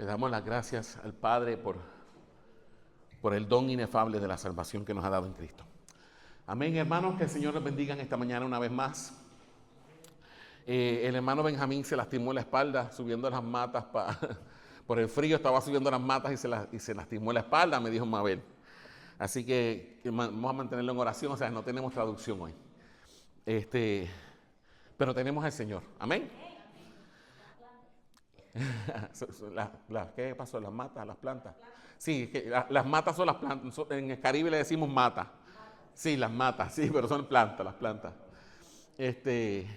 damos las gracias al Padre por el don inefable de la salvación que nos ha dado en Cristo. Amén, hermanos, que el Señor los bendiga en esta mañana una vez más. El hermano Benjamín se lastimó la espalda subiendo las matas por el frío, estaba subiendo las matas y se lastimó la espalda, me dijo Mabel. Así que vamos a mantenerlo en oración, o sea, no tenemos traducción hoy. Pero tenemos al Señor. Amén. ¿Qué pasó? ¿Las matas? ¿Las plantas? Sí, las matas son las plantas. En el Caribe le decimos mata. Sí, las matas, sí, pero son plantas, las plantas.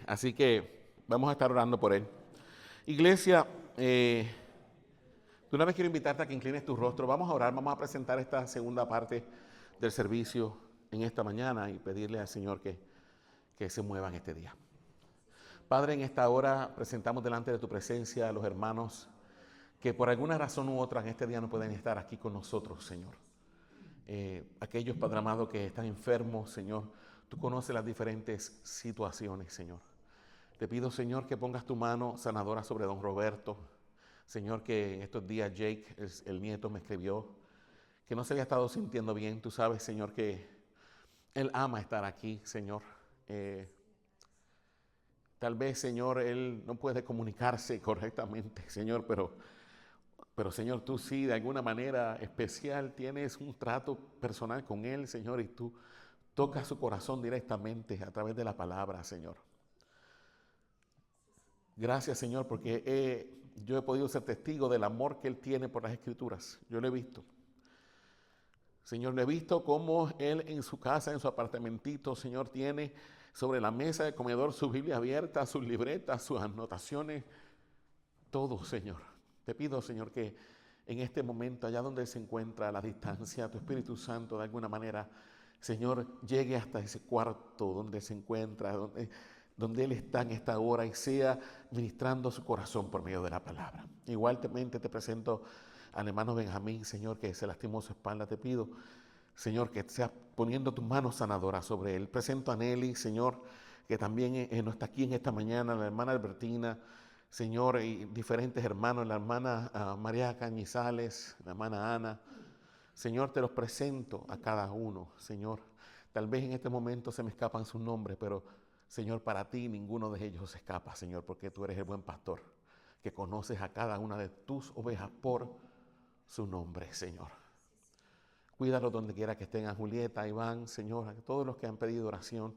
Así que vamos a estar orando por él. Iglesia, de una vez quiero invitarte a que inclines tu rostro. Vamos a orar, vamos a presentar esta segunda parte del servicio en esta mañana y pedirle al Señor que se mueva en este día. Padre, en esta hora presentamos delante de tu presencia a los hermanos que por alguna razón u otra en este día no pueden estar aquí con nosotros, Señor. Aquellos, Padre amado, que están enfermos, Señor, tú conoces las diferentes situaciones, Señor. Te pido, Señor, que pongas tu mano sanadora sobre don Roberto. Señor, que en estos días Jake, el nieto, me escribió que no se había estado sintiendo bien. Tú sabes, Señor, que él ama estar aquí, Señor. Tal vez, Señor, él no puede comunicarse correctamente, Señor, pero Señor, tú sí, de alguna manera especial, tienes un trato personal con él, Señor, y tú tocas su corazón directamente a través de la palabra, Señor. Gracias, Señor, porque yo he podido ser testigo del amor que él tiene por las Escrituras. Yo lo he visto. Señor, lo he visto cómo él en su casa, en su apartamentito, Señor, tiene sobre la mesa de comedor su Biblia abierta, sus libretas, sus anotaciones, todo, Señor. Te pido, Señor, que en este momento, allá donde él se encuentra a la distancia, tu Espíritu Santo de alguna manera, Señor, llegue hasta ese cuarto donde se encuentra, donde él está en esta hora y sea ministrando su corazón por medio de la palabra. Igualmente te presento al hermano Benjamín, Señor, que se lastimó su espalda. Te pido, Señor, que sea poniendo tus manos sanadoras sobre él. Presento a Nelly, Señor, que también no está aquí en esta mañana, la hermana Albertina, Señor, y diferentes hermanos, la hermana María Cañizales, la hermana Ana. Señor, te los presento a cada uno, Señor. Tal vez en este momento se me escapan sus nombres, pero Señor, para ti ninguno de ellos se escapa, Señor, porque tú eres el buen pastor, que conoces a cada una de tus ovejas por su nombre, Señor. Cuídalos donde quiera que estén, a Julieta, a Iván, Señor, a todos los que han pedido oración.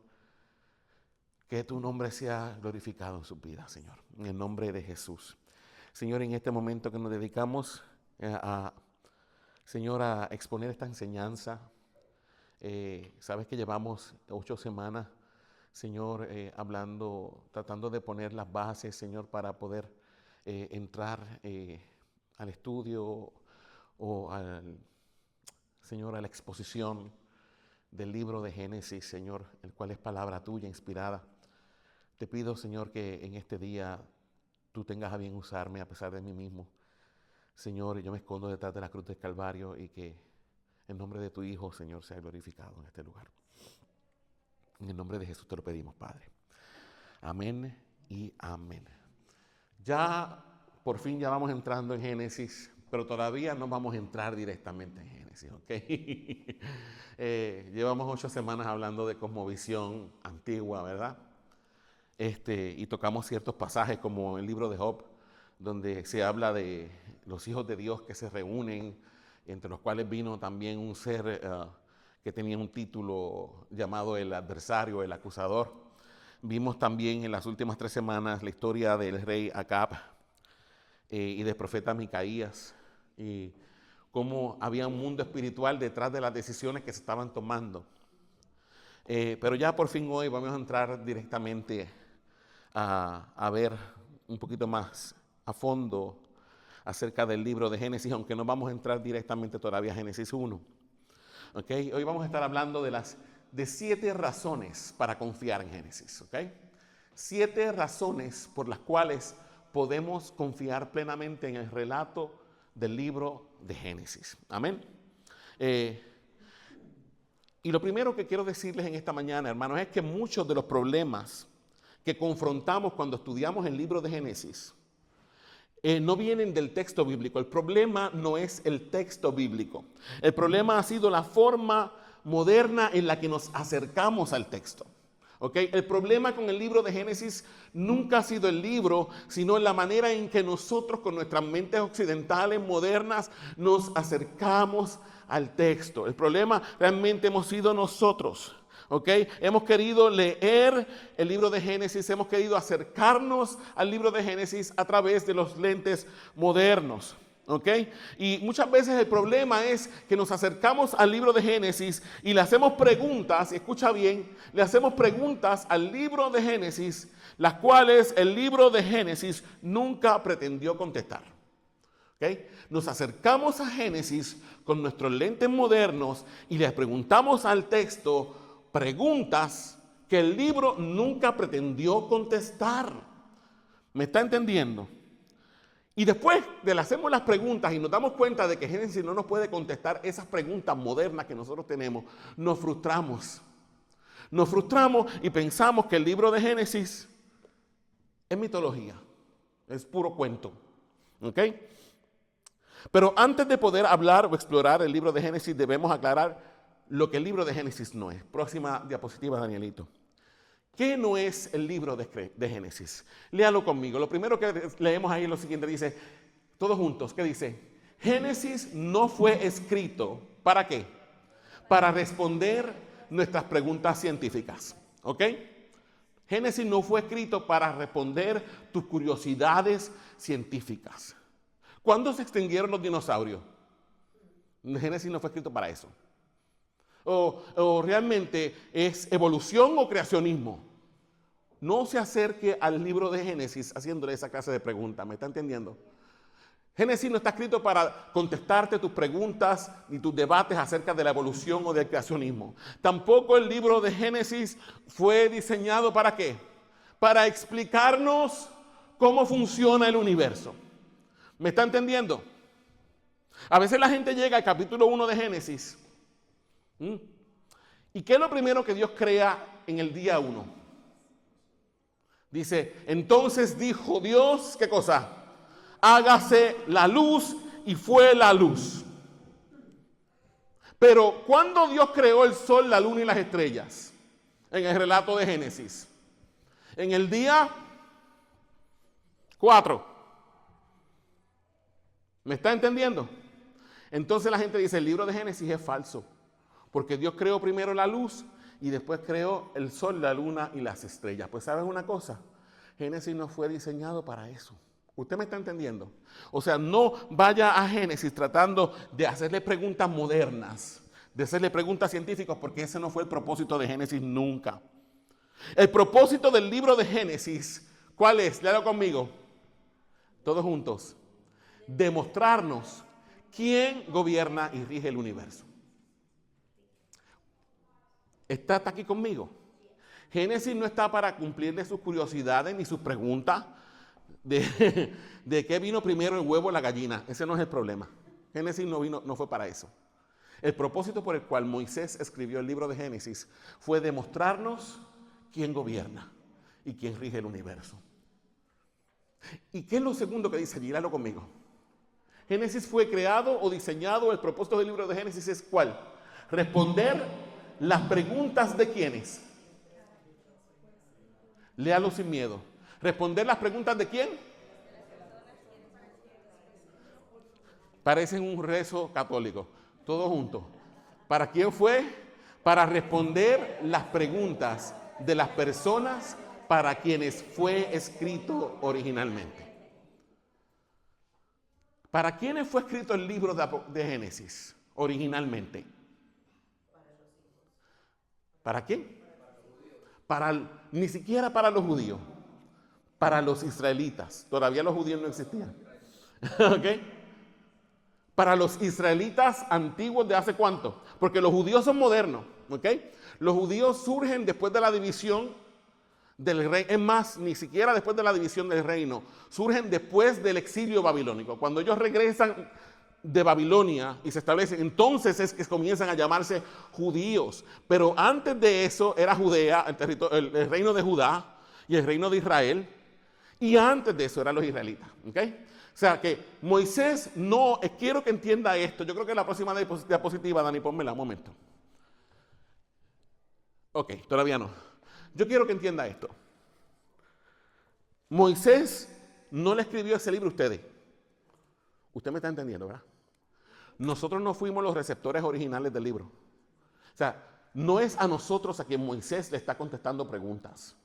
Que tu nombre sea glorificado en sus vidas, Señor, en el nombre de Jesús. Señor, en este momento que nos dedicamos Señor, a exponer esta enseñanza, sabes que llevamos 8 semanas, Señor, tratando de poner las bases, Señor, para poder entrar al estudio o Señor, a la exposición del libro de Génesis, Señor, el cual es palabra tuya inspirada. Te pido, Señor, que en este día tú tengas a bien usarme a pesar de mí mismo. Señor, yo me escondo detrás de la cruz del Calvario y que el nombre de tu Hijo, Señor, sea glorificado en este lugar. En el nombre de Jesús te lo pedimos, Padre. Amén y amén. Ya, por fin ya vamos entrando en Génesis, pero todavía no vamos a entrar directamente en Génesis, ¿ok? Llevamos 8 semanas hablando de cosmovisión antigua, ¿verdad? Y tocamos ciertos pasajes como el libro de Job, donde se habla de los hijos de Dios que se reúnen, entre los cuales vino también un ser que tenía un título llamado el adversario, el acusador. Vimos también en las últimas 3 semanas la historia del rey Acab y del profeta Micaías, y cómo había un mundo espiritual detrás de las decisiones que se estaban tomando. Pero ya por fin hoy vamos a entrar directamente a ver un poquito más a fondo acerca del libro de Génesis, aunque no vamos a entrar directamente todavía a Génesis 1. ¿Okay? Hoy vamos a estar hablando de 7 razones para confiar en Génesis. ¿Okay? 7 razones por las cuales podemos confiar plenamente en el relato del libro de Génesis. Amén. Y lo primero que quiero decirles en esta mañana, hermanos, es que muchos de los problemas que confrontamos cuando estudiamos el libro de Génesis no vienen del texto bíblico. El problema no es el texto bíblico. El problema ha sido la forma moderna en la que nos acercamos al texto. ¿Okay? El problema con el libro de Génesis nunca ha sido el libro, sino en la manera en que nosotros con nuestras mentes occidentales modernas nos acercamos al texto. El problema realmente hemos sido nosotros. ¿Okay? Hemos querido leer el libro de Génesis, hemos querido acercarnos al libro de Génesis a través de los lentes modernos. ¿Okay? Y muchas veces el problema es que nos acercamos al libro de Génesis y le hacemos preguntas, escucha bien, le hacemos preguntas al libro de Génesis, las cuales el libro de Génesis nunca pretendió contestar. ¿Okay? Nos acercamos a Génesis con nuestros lentes modernos y les preguntamos al texto preguntas que el libro nunca pretendió contestar. ¿Me está entendiendo? Y después de le hacemos las preguntas y nos damos cuenta de que Génesis no nos puede contestar esas preguntas modernas que nosotros tenemos, nos frustramos. Nos frustramos y pensamos que el libro de Génesis es mitología, es puro cuento. ¿Ok? Pero antes de poder hablar o explorar el libro de Génesis, debemos aclarar lo que el libro de Génesis no es. Próxima diapositiva, Danielito. ¿Qué no es el libro de Génesis? Léalo conmigo. Lo primero que leemos ahí es lo siguiente. Dice, todos juntos, ¿qué dice? Génesis no fue escrito, ¿para qué? Para responder nuestras preguntas científicas. ¿Ok? Génesis no fue escrito para responder tus curiosidades científicas. ¿Cuándo se extinguieron los dinosaurios? Génesis no fue escrito para eso. O realmente es evolución o creacionismo. No se acerque al libro de Génesis haciéndole esa clase de preguntas. ¿Me está entendiendo? Génesis no está escrito para contestarte tus preguntas ni tus debates acerca de la evolución o del creacionismo. Tampoco el libro de Génesis fue diseñado ¿para qué? Para explicarnos cómo funciona el universo. ¿Me está entendiendo? A veces la gente llega al capítulo 1 de Génesis. ¿Y qué es lo primero que Dios crea en el día 1? Dice, entonces dijo Dios, ¿qué cosa? Hágase la luz, y fue la luz. Pero ¿cuándo Dios creó el sol, la luna y las estrellas? En el relato de Génesis. En el día 4. ¿Me está entendiendo? Entonces la gente dice, el libro de Génesis es falso. Porque Dios creó primero la luz y después creó el sol, la luna y las estrellas. Pues ¿saben una cosa? Génesis no fue diseñado para eso. ¿Usted me está entendiendo? O sea, no vaya a Génesis tratando de hacerle preguntas modernas, de hacerle preguntas científicas, porque ese no fue el propósito de Génesis nunca. El propósito del libro de Génesis, ¿cuál es? Léalo conmigo. Todos juntos. Demostrarnos quién gobierna y rige el universo. ¿Está aquí conmigo? Génesis no está para cumplirle sus curiosidades ni sus preguntas de qué vino primero el huevo o la gallina. Ese no es el problema. Génesis no fue para eso. El propósito por el cual Moisés escribió el libro de Génesis fue demostrarnos quién gobierna y quién rige el universo. ¿Y qué es lo segundo que dice allí? Léalo conmigo. Génesis fue creado o diseñado, el propósito del libro de Génesis es ¿cuál? Responder las preguntas de quiénes. Léalo sin miedo. Responder las preguntas de quién. Parecen un rezo católico. Todos juntos. ¿Para quién fue? Para responder las preguntas de las personas para quienes fue escrito originalmente. ¿Para quiénes fue escrito el libro de Génesis originalmente? ¿Para quién? Ni siquiera para los judíos. Para los israelitas. Todavía los judíos no existían. ¿Ok? Para los israelitas antiguos de hace cuánto. Porque los judíos son modernos. ¿Ok? Los judíos surgen después de la división del reino. Es más, ni siquiera después de la división del reino. Surgen después del exilio babilónico. Cuando ellos regresan de Babilonia y se establecen, entonces es que comienzan a llamarse judíos. Pero antes de eso era Judea, el reino de Judá y el reino de Israel. Y antes de eso eran los israelitas. ¿Okay? O sea que Moisés no, quiero que entienda esto. Yo creo que la próxima diapositiva, Dani, pónmela un momento. Ok, todavía no. Yo quiero que entienda esto. Moisés no le escribió ese libro a ustedes. Usted me está entendiendo, ¿verdad? Nosotros no fuimos los receptores originales del libro. O sea, no es a nosotros a quien Moisés le está contestando preguntas.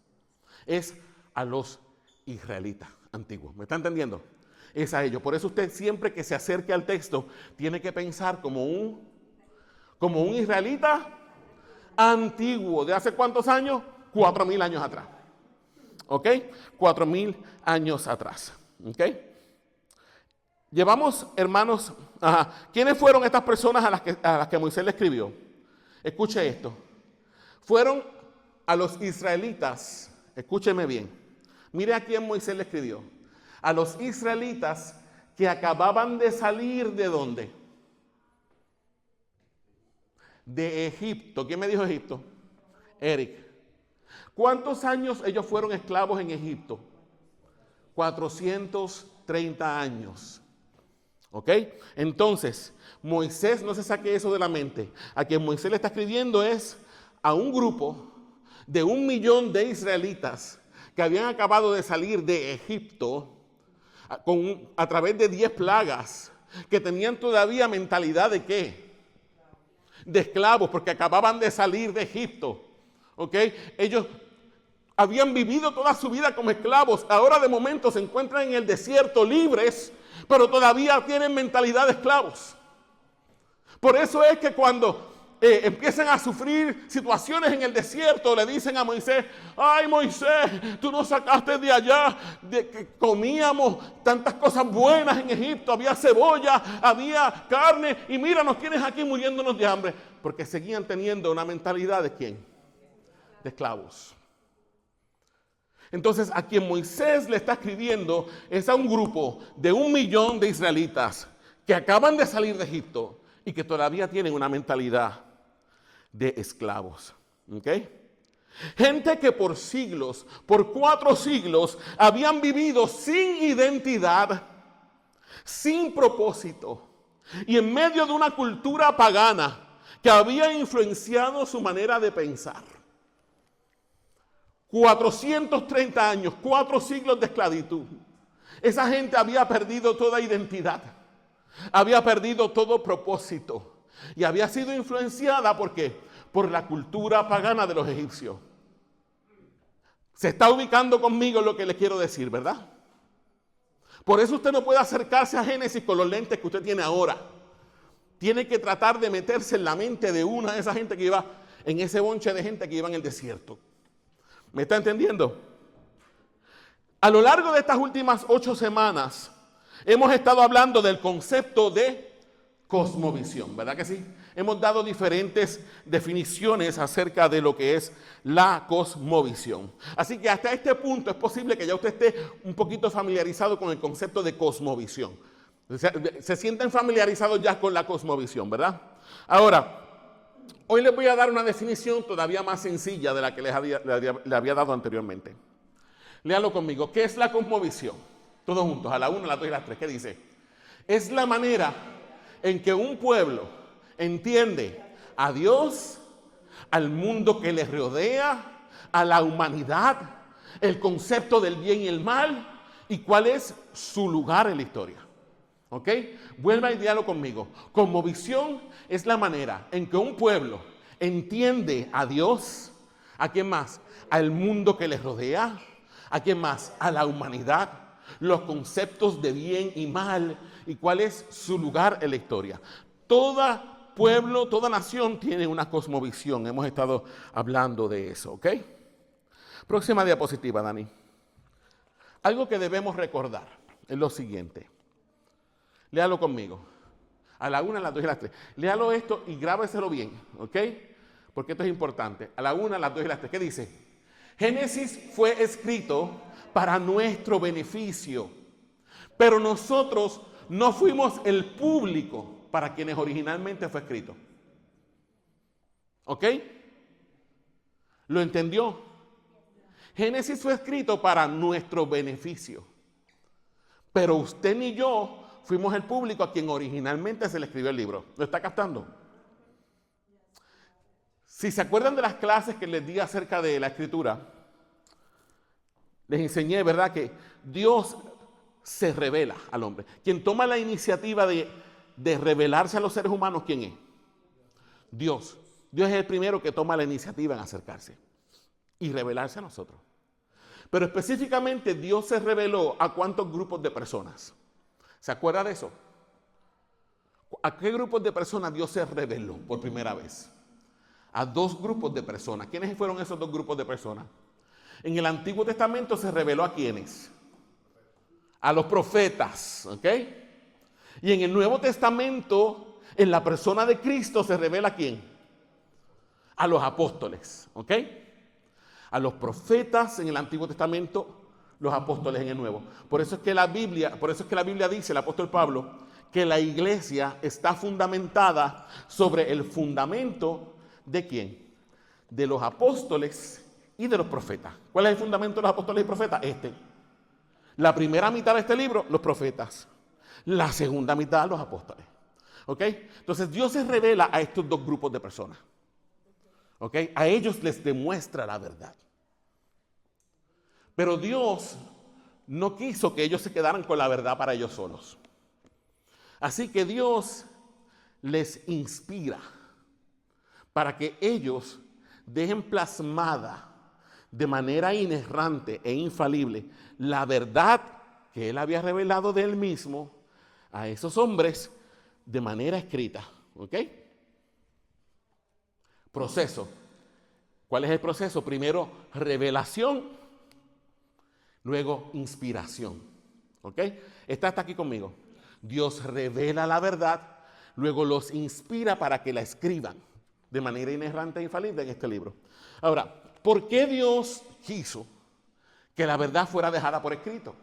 Es a los israelitas antiguos. ¿Me está entendiendo? Es a ellos. Por eso usted siempre que se acerque al texto tiene que pensar como un israelita antiguo. ¿De hace cuántos años? 4,000 años atrás. ¿Ok? 4,000 años atrás. ¿Ok? Llevamos, hermanos, ¿quiénes fueron estas personas a las que Moisés le escribió? Escuche esto. Fueron a los israelitas, escúcheme bien. Mire a quién Moisés le escribió. A los israelitas que acababan de salir ¿de dónde? De Egipto. ¿Quién me dijo Egipto? Eric. ¿Cuántos años ellos fueron esclavos en Egipto? 430 años. ¿Ok? Entonces, Moisés, no se saque eso de la mente. A quien Moisés le está escribiendo es a un grupo de 1 millón de israelitas que habían acabado de salir de Egipto a través de 10 plagas, que tenían todavía mentalidad de ¿qué? De esclavos, porque acababan de salir de Egipto. ¿Ok? Ellos habían vivido toda su vida como esclavos, ahora de momento se encuentran en el desierto libres, pero todavía tienen mentalidad de esclavos. Por eso es que cuando empiezan a sufrir situaciones en el desierto, le dicen a Moisés: ay Moisés, tú nos sacaste de allá, de que comíamos tantas cosas buenas en Egipto, había cebolla, había carne, y mira, nos tienes aquí muriéndonos de hambre, porque seguían teniendo una mentalidad ¿de quién? De esclavos. Entonces, a quien Moisés le está escribiendo es a un grupo de 1 millón de israelitas que acaban de salir de Egipto y que todavía tienen una mentalidad de esclavos. ¿Ok? Gente que por siglos, por 4 siglos, habían vivido sin identidad, sin propósito, y en medio de una cultura pagana que había influenciado su manera de pensar. 430 años, 4 siglos de esclavitud. Esa gente había perdido toda identidad, había perdido todo propósito y había sido influenciada ¿por qué? Por la cultura pagana de los egipcios. Se está ubicando conmigo lo que le quiero decir, ¿verdad? Por eso usted no puede acercarse a Génesis con los lentes que usted tiene ahora. Tiene que tratar de meterse en la mente de una de esa gente que iba, en ese bonche de gente que iba en el desierto. ¿Me está entendiendo? A lo largo de estas últimas 8 semanas hemos estado hablando del concepto de cosmovisión, ¿verdad que sí? Hemos dado diferentes definiciones acerca de lo que es la cosmovisión. Así que hasta este punto es posible que ya usted esté un poquito familiarizado con el concepto de cosmovisión. Se sienten familiarizados ya con la cosmovisión, ¿verdad? Ahora, hoy les voy a dar una definición todavía más sencilla de la que le había dado anteriormente. Léalo conmigo. ¿Qué es la cosmovisión? Todos juntos, a la 1, a la 2 y a la 3. ¿Qué dice? Es la manera en que un pueblo entiende a Dios, al mundo que les rodea, a la humanidad, el concepto del bien y el mal y cuál es su lugar en la historia. ¿Ok? Vuelva a idearlo conmigo. Cosmovisión es la manera en que un pueblo entiende a Dios, ¿a quién más? Al mundo que les rodea, ¿a quién más? A la humanidad, los conceptos de bien y mal y cuál es su lugar en la historia. Todo pueblo, toda nación tiene una cosmovisión. Hemos estado hablando de eso, ¿ok? Próxima diapositiva, Dani. Algo que debemos recordar es lo siguiente. Léalo conmigo. A la 1, a las 2 y a las 3. Léalo esto y grábeselo bien, ¿ok? Porque esto es importante. A la 1, a las 2 y a las 3. ¿Qué dice? Génesis fue escrito para nuestro beneficio, pero nosotros no fuimos el público para quienes originalmente fue escrito. ¿Ok? ¿Lo entendió? Génesis fue escrito para nuestro beneficio, Pero usted ni yo fuimos el público a quien originalmente se le escribió el libro. ¿Lo está captando? Si se acuerdan de las clases que les di acerca de la escritura, les enseñé, ¿verdad?, que Dios se revela al hombre. Quien toma la iniciativa de revelarse a los seres humanos, ¿quién es? Dios. Dios es el primero que toma la iniciativa en acercarse y revelarse a nosotros. Pero específicamente Dios se reveló a ¿cuántos grupos de personas? ¿Se acuerda de eso? ¿A qué grupos de personas Dios se reveló por primera vez? A 2 grupos de personas. ¿Quiénes fueron esos 2 grupos de personas? En el Antiguo Testamento se reveló a ¿quiénes? A los profetas, ¿ok? Y en el Nuevo Testamento, en la persona de Cristo, se revela ¿a quién? A los apóstoles, ¿ok? A los profetas en el Antiguo Testamento, los apóstoles en el Nuevo. Por eso es que la Biblia dice, el apóstol Pablo, que la iglesia está fundamentada sobre el fundamento ¿de quién? De los apóstoles y de los profetas. ¿Cuál es el fundamento de los apóstoles y profetas? La primera mitad de este libro, los profetas. La segunda mitad, los apóstoles. ¿Ok? Entonces Dios se revela a estos 2 grupos de personas. ¿Ok? A ellos les demuestra la verdad. Pero Dios no quiso que ellos se quedaran con la verdad para ellos solos. Así que Dios les inspira para que ellos dejen plasmada de manera inerrante e infalible la verdad que Él había revelado de Él mismo a esos hombres de manera escrita. ¿Ok? Proceso. ¿Cuál es el proceso? Primero, revelación, luego inspiración. ¿Ok? Está aquí conmigo. Dios revela la verdad, luego los inspira para que la escriban de manera inerrante e infalible en este libro. Ahora, ¿por qué Dios quiso que la verdad fuera dejada por escrito?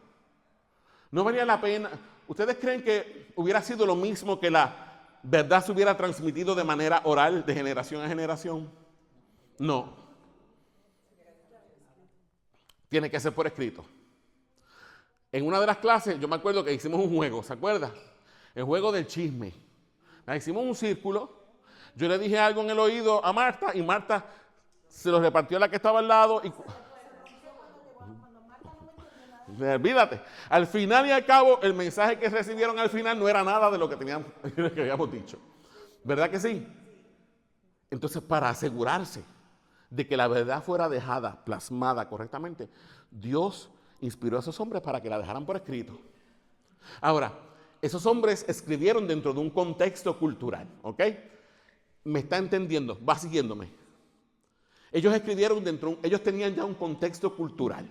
No valía la pena. ¿Ustedes creen que hubiera sido lo mismo que la verdad se hubiera transmitido de manera oral de generación a generación? No. Tiene que ser por escrito. En una de las clases, yo me acuerdo que hicimos un juego, ¿se acuerda? El juego del chisme. Hicimos un círculo. Yo le dije algo en el oído a Marta y Marta se lo repartió a la que estaba al lado. Y olvídate. Al final y al cabo, el mensaje que recibieron al final no era nada de lo que habíamos dicho. ¿Verdad que sí? Entonces, para asegurarse de que la verdad fuera dejada, plasmada correctamente, Dios inspiró a esos hombres para que la dejaran por escrito. Ahora, esos hombres escribieron dentro de un contexto cultural, ¿ok? ¿Me está entendiendo? ¿Va siguiéndome? Ellos escribieron ellos tenían ya un contexto cultural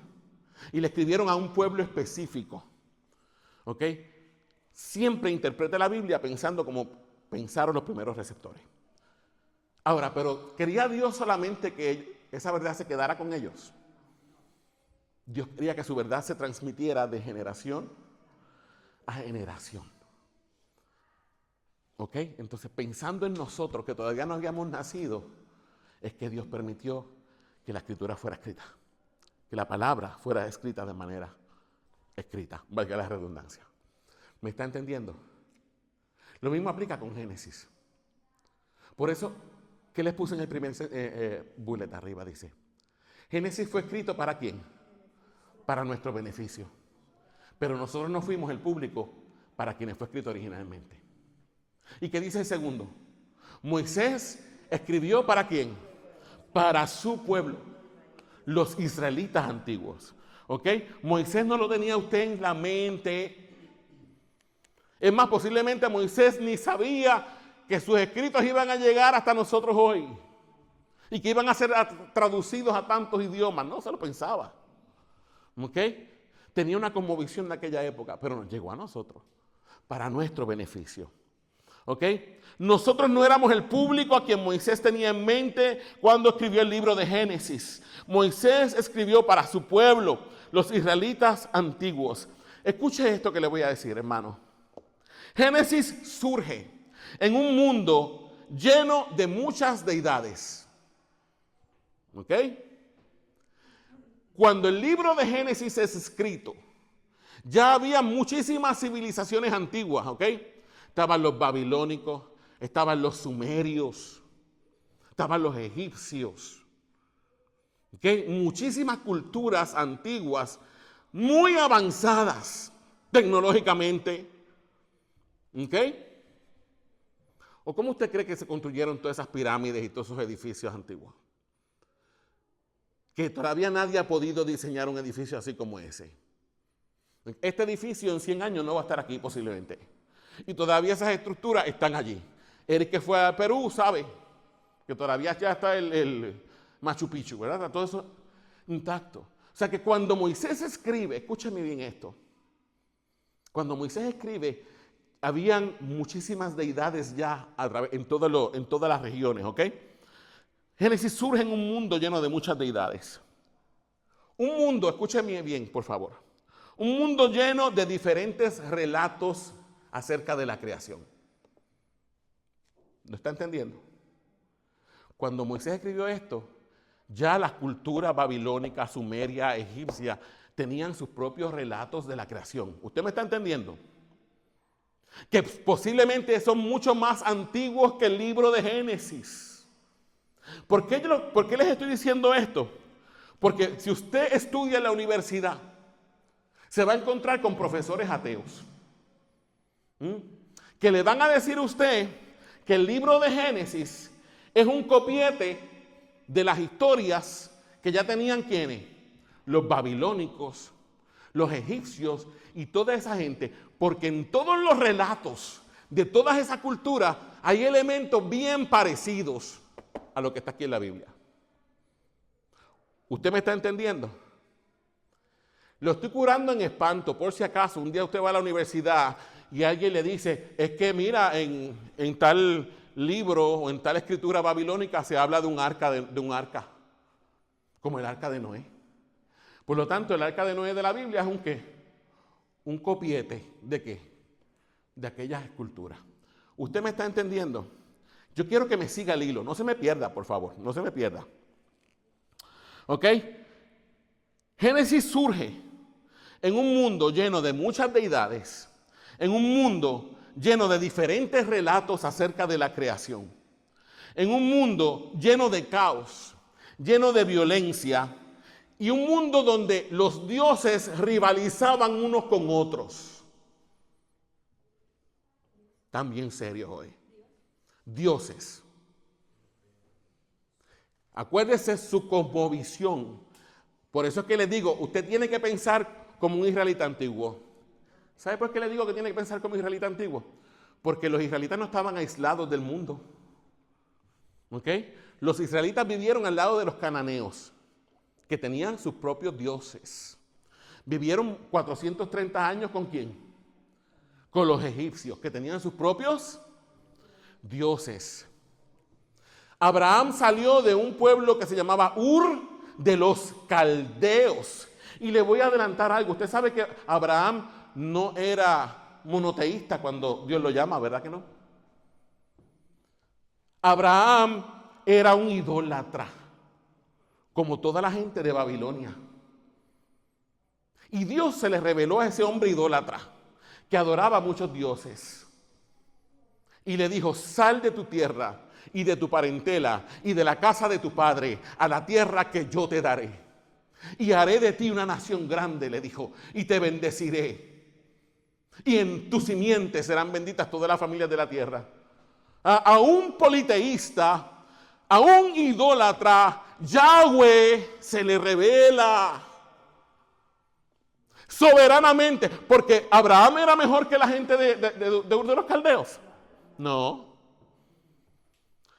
y le escribieron a un pueblo específico, ¿ok? Siempre interprete la Biblia pensando como pensaron los primeros receptores. Ahora, pero ¿quería Dios solamente que esa verdad se quedara con ellos? Dios quería que su verdad se transmitiera de generación a generación. ¿Ok? Entonces, pensando en nosotros que todavía no habíamos nacido, es que Dios permitió que la escritura fuera escrita. Que la palabra fuera escrita de manera escrita, valga la redundancia. ¿Me está entendiendo? Lo mismo aplica con Génesis. Por eso, ¿qué les puse en el primer bullet arriba? Dice, Génesis fue escrito ¿para quién? Para nuestro beneficio. Pero nosotros no fuimos el público para quienes fue escrito originalmente. ¿Y qué dice el segundo? Moisés escribió ¿para quién? Para su pueblo, los israelitas antiguos. ¿Ok? Moisés no lo tenía usted en la mente. Es más, posiblemente Moisés ni sabía que sus escritos iban a llegar hasta nosotros hoy y que iban a ser traducidos a tantos idiomas. No se lo pensaba. ¿Ok? Tenía una conmovisión de aquella época, pero nos llegó a nosotros para nuestro beneficio. ¿Ok? Nosotros no éramos el público a quien Moisés tenía en mente cuando escribió el libro de Génesis. Moisés escribió para su pueblo, los israelitas antiguos. Escuche esto que le voy a decir, hermano. Génesis surge en un mundo lleno de muchas deidades. ¿Ok? Cuando el libro de Génesis es escrito, Ya había muchísimas civilizaciones antiguas, ¿ok? Estaban los babilónicos, estaban los sumerios, estaban los egipcios, ¿ok? Muchísimas culturas antiguas, muy avanzadas tecnológicamente, ¿ok? ¿O cómo usted cree que se construyeron todas esas pirámides y todos esos edificios antiguos? Que todavía nadie ha podido diseñar un edificio así como ese. Este edificio en 100 años no va a estar aquí posiblemente. Y todavía esas estructuras están allí. Eric que fue a Perú sabe que todavía ya está el Machu Picchu, ¿verdad? Está todo eso intacto. O sea que cuando Moisés escribe, escúchame bien esto, cuando Moisés escribe, habían muchísimas deidades ya en todas las regiones, ¿ok? Génesis surge en un mundo lleno de muchas deidades. Un mundo, escúcheme bien, por favor. Un mundo lleno de diferentes relatos acerca de la creación. ¿Lo está entendiendo? Cuando Moisés escribió esto, ya las culturas babilónica, sumeria, egipcia, tenían sus propios relatos de la creación. ¿Usted me está entendiendo? Que posiblemente son mucho más antiguos que el libro de Génesis. ¿Por qué les estoy diciendo esto? Porque si usted estudia en la universidad, se va a encontrar con profesores ateos, que le van a decir a usted que el libro de Génesis es un copiete de las historias que ya tenían ¿quiénes? Los babilónicos, los egipcios y toda esa gente, porque en todos los relatos de todas esas culturas hay elementos bien parecidos a lo que está aquí en la Biblia. ¿Usted me está entendiendo? Lo estoy curando en espanto, por si acaso un día usted va a la universidad y alguien le dice, es que mira, en tal libro o en tal escritura babilónica se habla de un arca, como el arca de Noé. Por lo tanto, el arca de Noé de la Biblia es un ¿qué? Un copiete ¿de qué? De aquellas esculturas. ¿Usted me está entendiendo? Yo quiero que me siga el hilo, no se me pierda, por favor, no se me pierda. ¿Ok? Génesis surge en un mundo lleno de muchas deidades, en un mundo lleno de diferentes relatos acerca de la creación, en un mundo lleno de caos, lleno de violencia, y un mundo donde los dioses rivalizaban unos con otros. Están bien serios hoy. Dioses. Acuérdese su cosmovisión. Por eso es que les digo, usted tiene que pensar como un israelita antiguo. ¿Sabe por qué le digo que tiene que pensar como un israelita antiguo? Porque los israelitas no estaban aislados del mundo. ¿Ok? Los israelitas vivieron al lado de los cananeos, que tenían sus propios dioses. Vivieron 430 años ¿con quién? Con los egipcios, que tenían sus propios dioses. Abraham salió de un pueblo que se llamaba Ur de los caldeos. Y le voy a adelantar algo. Usted sabe que Abraham no era monoteísta cuando Dios lo llama, ¿verdad que no? Abraham era un idólatra, como toda la gente de Babilonia. Y Dios se le reveló a ese hombre idólatra que adoraba a muchos dioses. Y le dijo, sal de tu tierra y de tu parentela y de la casa de tu padre a la tierra que yo te daré. Y haré de ti una nación grande, le dijo, y te bendeciré. Y en tu simiente serán benditas todas las familias de la tierra. A un politeísta, a un idólatra, Yahweh se le revela soberanamente, porque Abraham era mejor que la gente de los caldeos. No.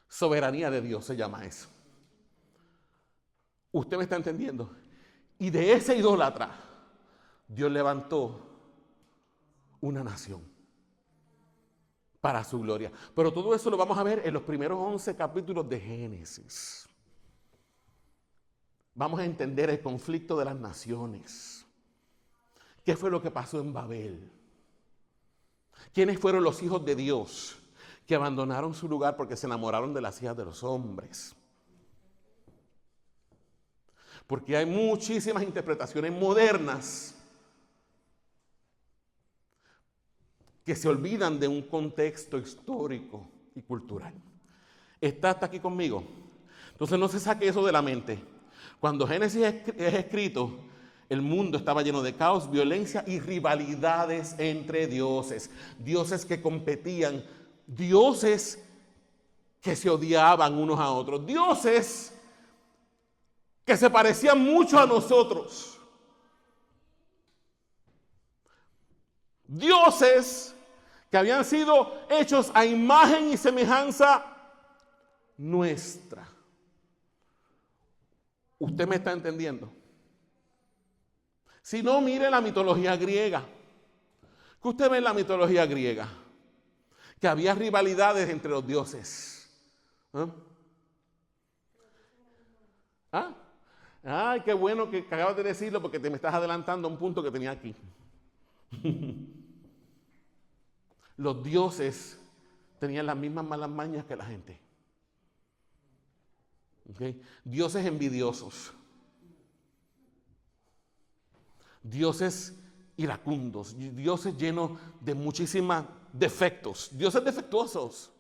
Soberanía de Dios se llama eso. ¿Usted me está entendiendo? Y de ese idólatra, Dios levantó una nación para su gloria. Pero todo eso lo vamos a ver en los primeros 11 capítulos de Génesis. Vamos a entender el conflicto de las naciones. ¿Qué fue lo que pasó en Babel? ¿Quiénes fueron los hijos de Dios que abandonaron su lugar porque se enamoraron de las hijas de los hombres? Porque hay muchísimas interpretaciones modernas que se olvidan de un contexto histórico y cultural. ¿Está hasta aquí conmigo? Entonces no se saque eso de la mente. Cuando Génesis es escrito, el mundo estaba lleno de caos, violencia y rivalidades entre dioses. Dioses que competían, dioses que se odiaban unos a otros, dioses que se parecían mucho a nosotros. Dioses que habían sido hechos a imagen y semejanza nuestra. ¿Usted me está entendiendo? Si no, mire la mitología griega. ¿Qué usted ve en la mitología griega? Que había rivalidades entre los dioses. Ay, qué bueno que acabas de decirlo porque te me estás adelantando a un punto que tenía aquí. Los dioses tenían las mismas malas mañas que la gente. ¿Okay? Dioses envidiosos. Dioses iracundos. Dioses llenos de muchísimos defectos. Dioses defectuosos.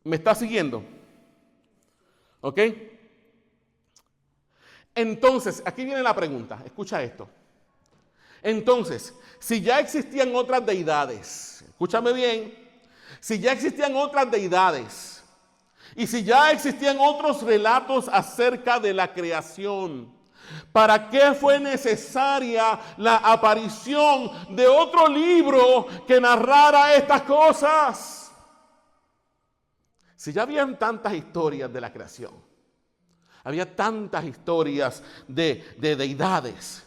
¿Me está siguiendo? ¿Ok? Entonces, aquí viene la pregunta. Escucha esto. Entonces, si ya existían otras deidades, escúchame bien, si ya existían otras deidades y si ya existían otros relatos acerca de la creación, ¿para qué fue necesaria la aparición de otro libro que narrara estas cosas? Si ya habían tantas historias de la creación, había tantas historias de deidades,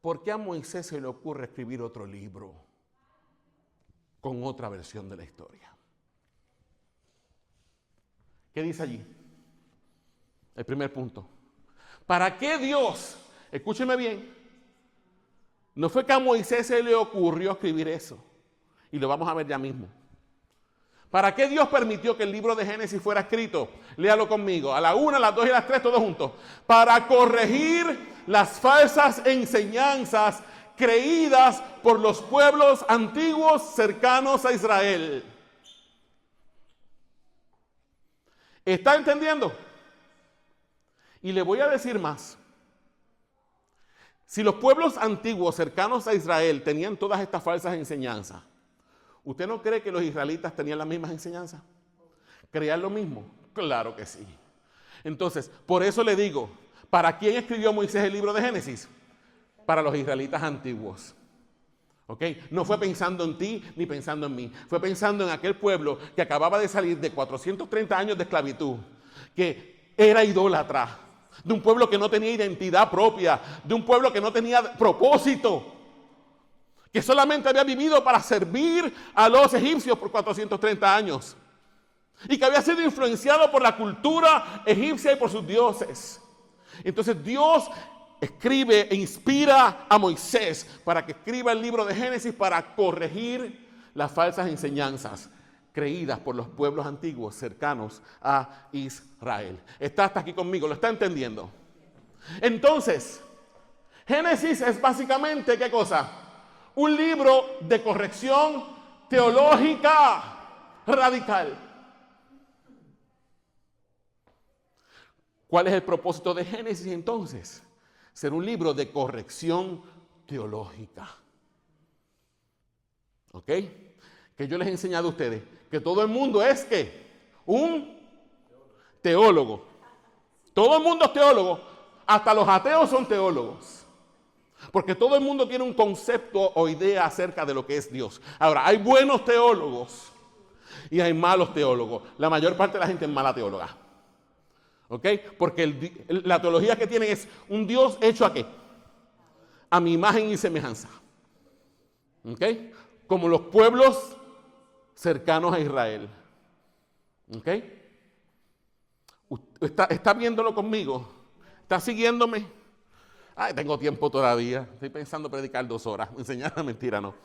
¿por qué a Moisés se le ocurre escribir otro libro con otra versión de la historia? ¿Qué dice allí? El primer punto. ¿Para qué Dios, escúcheme bien, no fue que a Moisés se le ocurrió escribir eso? Y lo vamos a ver ya mismo. ¿Para qué Dios permitió que el libro de Génesis fuera escrito? Léalo conmigo, a la 1, a las 2 y a las 3, todos juntos. Para corregir las falsas enseñanzas creídas por los pueblos antiguos cercanos a Israel. ¿Está entendiendo? Y le voy a decir más. Si los pueblos antiguos cercanos a Israel tenían todas estas falsas enseñanzas, ¿usted no cree que los israelitas tenían las mismas enseñanzas? ¿Creían lo mismo? Claro que sí. Entonces, por eso le digo, ¿para quién escribió Moisés el libro de Génesis? Para los israelitas antiguos. ¿Ok? No fue pensando en ti ni pensando en mí. Fue pensando en aquel pueblo que acababa de salir de 430 años de esclavitud, que era idólatra, de un pueblo que no tenía identidad propia, de un pueblo que no tenía propósito, que solamente había vivido para servir a los egipcios por 430 años y que había sido influenciado por la cultura egipcia y por sus dioses. Entonces Dios escribe e inspira a Moisés para que escriba el libro de Génesis para corregir las falsas enseñanzas creídas por los pueblos antiguos cercanos a Israel. ¿Está hasta aquí conmigo? ¿Lo está entendiendo? Entonces, Génesis es básicamente, ¿qué cosa? Un libro de corrección teológica radical. ¿Cuál es el propósito de Génesis entonces? Ser un libro de corrección teológica. ¿Ok? Que yo les he enseñado a ustedes que todo el mundo es ¿qué? Un teólogo. Todo el mundo es teólogo. Hasta los ateos son teólogos. Porque todo el mundo tiene un concepto o idea acerca de lo que es Dios. Ahora, hay buenos teólogos y hay malos teólogos. La mayor parte de la gente es mala teóloga. ¿Ok? Porque la teología que tienen es un Dios hecho ¿a qué? A mi imagen y semejanza. ¿Ok? Como los pueblos cercanos a Israel. ¿Ok? ¿Está viéndolo conmigo? ¿Está siguiéndome? Ay, tengo tiempo todavía. Estoy pensando predicar 2 horas. Enseñar la mentira, no.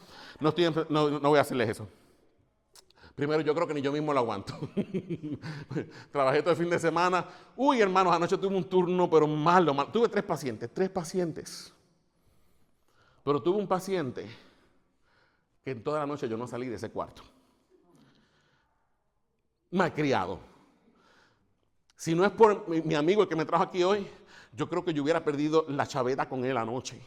No voy a hacerles eso. Primero, yo creo que ni yo mismo lo aguanto. Trabajé todo el fin de semana. Uy, hermanos, anoche tuve un turno, pero malo. Tuve 3 pacientes. Pero tuve un paciente que en toda la noche yo no salí de ese cuarto. Malcriado. Si no es por mi amigo el que me trajo aquí hoy, yo creo que yo hubiera perdido la chaveta con él anoche.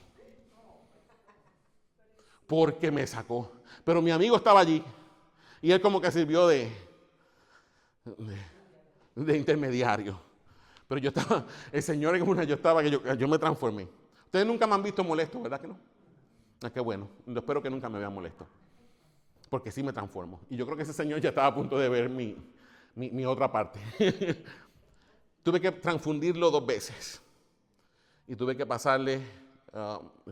Porque me sacó. Pero mi amigo estaba allí. Y él como que sirvió de intermediario. Pero yo estaba, el Señor en una, yo estaba, que yo me transformé. Ustedes nunca me han visto molesto, ¿verdad que no? Ah, qué bueno. Yo espero que nunca me vean molesto. Porque sí me transformo. Y yo creo que ese Señor ya estaba a punto de ver mi otra parte. Tuve que transfundirlo 2 veces. Y tuve que pasarle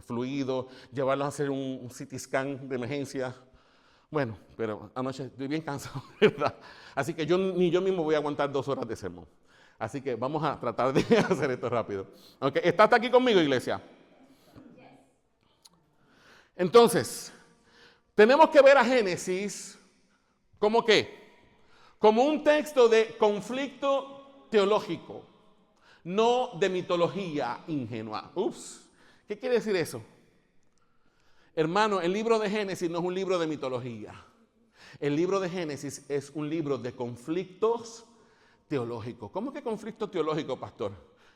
fluido, llevarlo a hacer un CT scan de emergencia. Bueno, pero anoche estoy bien cansado, ¿verdad? Así que ni yo mismo voy a aguantar 2 horas de sermón. Así que vamos a tratar de hacer esto rápido. Okay. ¿Está hasta aquí conmigo, iglesia? Entonces, tenemos que ver a Génesis como ¿qué? Como un texto de conflicto teológico, no de mitología ingenua. Ups, ¿qué quiere decir eso? Hermano, el libro de Génesis no es un libro de mitología. El libro de Génesis es un libro de conflictos teológicos. ¿Cómo que conflicto teológico, pastor?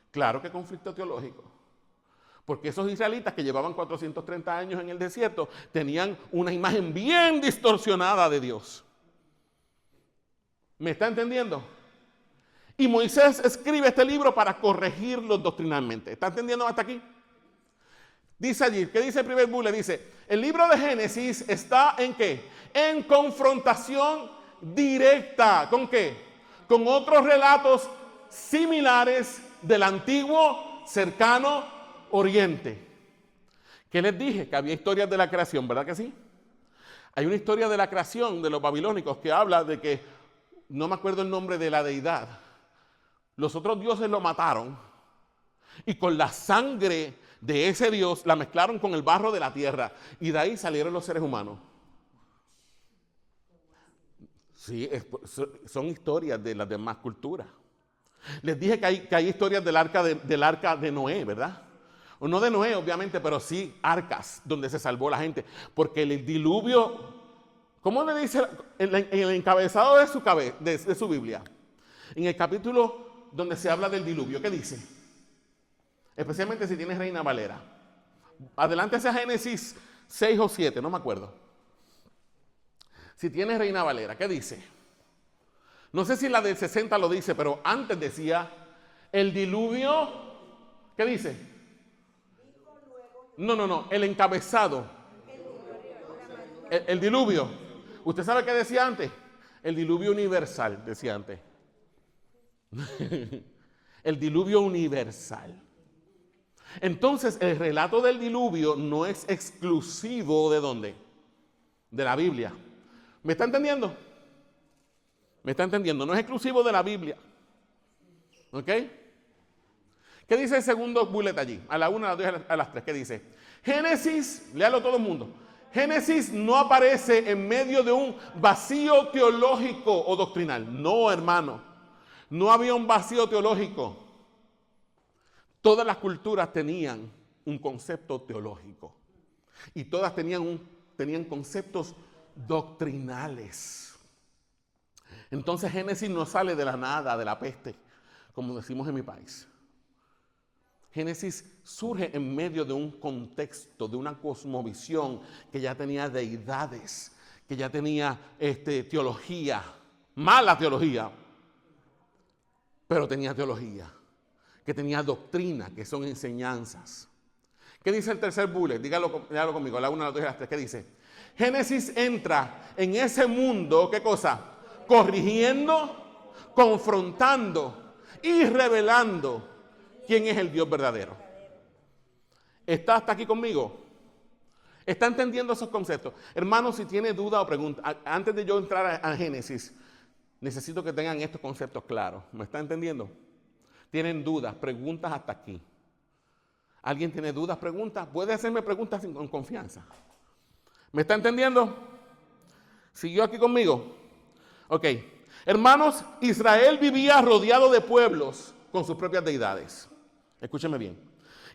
Claro que conflicto teológico. Porque esos israelitas que llevaban 430 años en el desierto tenían una imagen bien distorsionada de Dios. ¿Me está entendiendo? Y Moisés escribe este libro para corregirlos doctrinalmente. ¿Está entendiendo hasta aquí? Dice allí, ¿qué dice el primer bullet? Dice, el libro de Génesis está ¿en qué? En confrontación directa. ¿Con qué? Con otros relatos similares del antiguo cercano Oriente. ¿Qué les dije? Que había historias de la creación, ¿verdad que sí? Hay una historia de la creación de los babilónicos que habla de que, no me acuerdo el nombre de la deidad, los otros dioses lo mataron y con la sangre de ese Dios la mezclaron con el barro de la tierra y de ahí salieron los seres humanos. Sí, son historias de las demás culturas. Les dije que hay historias del arca de Noé, ¿verdad? O no de Noé, obviamente, pero sí arcas donde se salvó la gente. Porque el diluvio, ¿cómo le dice en el encabezado de su Biblia? En el capítulo donde se habla del diluvio, ¿qué dice? Especialmente si tienes Reina Valera. Adelante hacia Génesis 6 o 7, no me acuerdo. Si tienes Reina Valera, ¿qué dice? No sé si la del 60 lo dice, pero antes decía, el diluvio, ¿qué dice? No, el encabezado. El diluvio. ¿Usted sabe qué decía antes? El diluvio universal, decía antes. El diluvio universal. Entonces, el relato del diluvio no es exclusivo ¿de dónde? De la Biblia. ¿Me está entendiendo? ¿Me está entendiendo? No es exclusivo de la Biblia. ¿Ok? ¿Qué dice el segundo bullet allí? A la 1, a las 2 y a las 3. ¿Qué dice? Génesis, léalo todo el mundo. Génesis no aparece en medio de un vacío teológico o doctrinal. No, hermano. No había un vacío teológico. Todas las culturas tenían un concepto teológico. Y todas tenían conceptos doctrinales. Entonces Génesis no sale de la nada, de la peste, como decimos en mi país. Génesis surge en medio de un contexto, de una cosmovisión que ya tenía deidades, que ya tenía teología, mala teología, pero tenía teología, que tenía doctrina, que son enseñanzas. ¿Qué dice el tercer bullet? Dígalo conmigo, la 1, la 2 y las 3. ¿Qué dice? Génesis entra en ese mundo, ¿qué cosa? Corrigiendo, confrontando y revelando quién es el Dios verdadero. ¿Está hasta aquí conmigo? ¿Está entendiendo esos conceptos? Hermano, si tiene duda o pregunta, antes de yo entrar a Génesis, necesito que tengan estos conceptos claros. ¿Me está entendiendo? ¿Tienen dudas, preguntas hasta aquí? ¿Alguien tiene dudas, preguntas? Puede hacerme preguntas con confianza. ¿Me está entendiendo? ¿Siguió aquí conmigo? Ok. Hermanos, Israel vivía rodeado de pueblos con sus propias deidades. Escúcheme bien.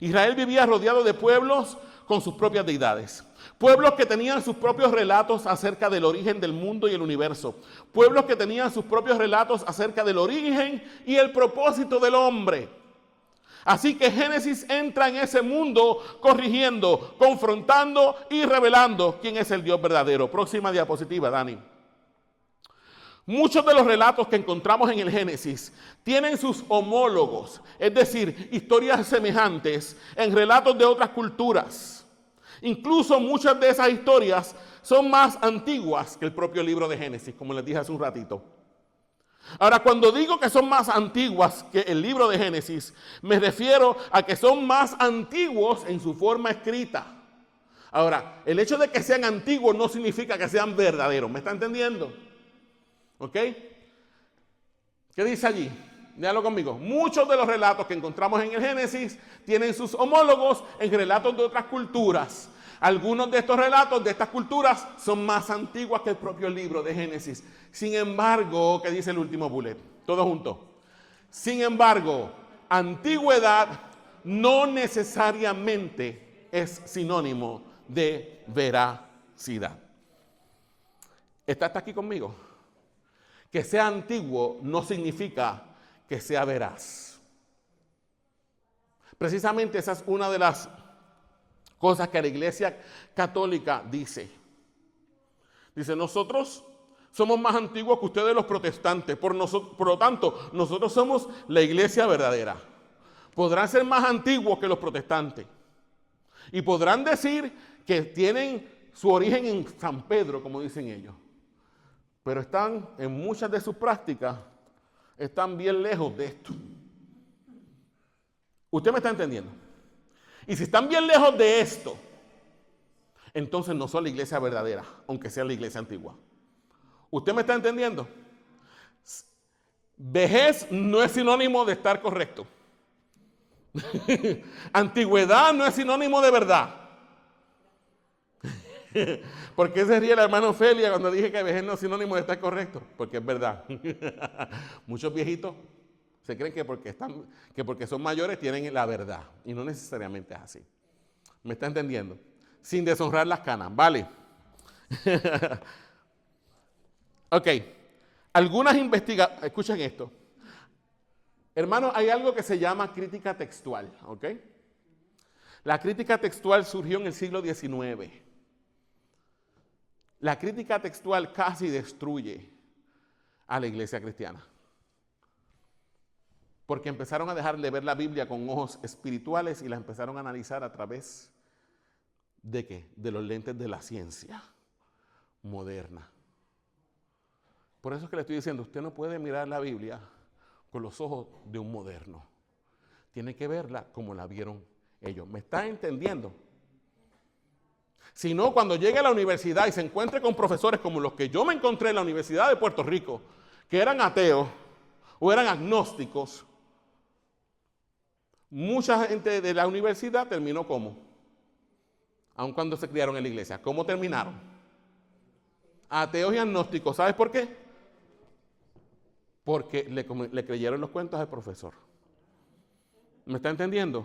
Israel vivía rodeado de pueblos con sus propias deidades. Pueblos que tenían sus propios relatos acerca del origen del mundo y el universo. Pueblos que tenían sus propios relatos acerca del origen y el propósito del hombre. Así que Génesis entra en ese mundo corrigiendo, confrontando y revelando quién es el Dios verdadero. Próxima diapositiva, Dani. Muchos de los relatos que encontramos en el Génesis tienen sus homólogos, es decir, historias semejantes en relatos de otras culturas. Incluso muchas de esas historias son más antiguas que el propio libro de Génesis, como les dije hace un ratito. Ahora, cuando digo que son más antiguas que el libro de Génesis, me refiero a que son más antiguos en su forma escrita. Ahora, el hecho de que sean antiguos no significa que sean verdaderos, ¿me está entendiendo? ¿Ok? ¿Qué dice allí? Léalo conmigo. Muchos de los relatos que encontramos en el Génesis tienen sus homólogos en relatos de otras culturas. Algunos de estos relatos de estas culturas son más antiguos que el propio libro de Génesis. Sin embargo, ¿qué dice el último bullet? Todo junto. Sin embargo, antigüedad no necesariamente es sinónimo de veracidad. ¿Está hasta aquí conmigo? Que sea antiguo no significa que sea veraz. Precisamente esa es una de las cosas que la Iglesia Católica dice. Dice, nosotros somos más antiguos que ustedes los protestantes, por lo tanto, nosotros somos la iglesia verdadera. Podrán ser más antiguos que los protestantes. Y podrán decir que tienen su origen en San Pedro, como dicen ellos. Pero están, en muchas de sus prácticas, están bien lejos de esto. ¿Usted me está entendiendo? Y si están bien lejos de esto, entonces no son la iglesia verdadera, aunque sea la iglesia antigua. ¿Usted me está entendiendo? Vejez no es sinónimo de estar correcto. Antigüedad no es sinónimo de verdad. ¿Por qué se ríe el hermano Ofelia cuando dije que vejez no es sinónimo de estar correcto? Porque es verdad. Muchos viejitos se creen que porque son mayores tienen la verdad. Y no necesariamente es así. ¿Me está entendiendo? Sin deshonrar las canas, ¿vale? Ok. Algunas investigaciones, escuchen esto. Hermanos, hay algo que se llama crítica textual, ¿ok? La crítica textual surgió en el siglo XIX. La crítica textual casi destruye a la iglesia cristiana. Porque empezaron a dejar de ver la Biblia con ojos espirituales y la empezaron a analizar a través ¿de qué? De los lentes de la ciencia moderna. Por eso es que le estoy diciendo, usted no puede mirar la Biblia con los ojos de un moderno. Tiene que verla como la vieron ellos. ¿Me está entendiendo? Si no, cuando llegue a la universidad y se encuentre con profesores como los que yo me encontré en la Universidad de Puerto Rico, que eran ateos o eran agnósticos, mucha gente de la universidad terminó como, aun cuando se criaron en la iglesia. ¿Cómo terminaron? Ateos y agnósticos. ¿Sabes por qué? Porque le creyeron los cuentos al profesor. ¿Me está entendiendo?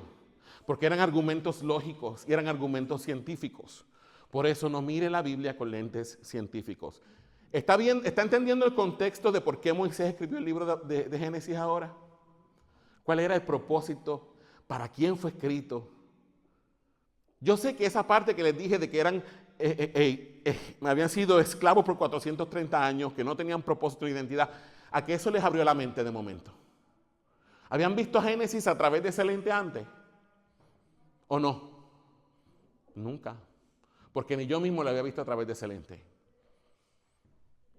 Porque eran argumentos lógicos y eran argumentos científicos. Por eso no mire la Biblia con lentes científicos. ¿Está bien? ¿Está entendiendo el contexto de por qué Moisés escribió el libro de Génesis ahora? ¿Cuál era el propósito? ¿Para quién fue escrito? Yo sé que esa parte que les dije de que eran, habían sido esclavos por 430 años, que no tenían propósito de identidad, a que eso les abrió la mente de momento. ¿Habían visto Génesis a través de ese lente antes? ¿O no? Nunca. Porque ni yo mismo lo había visto a través de ese lente.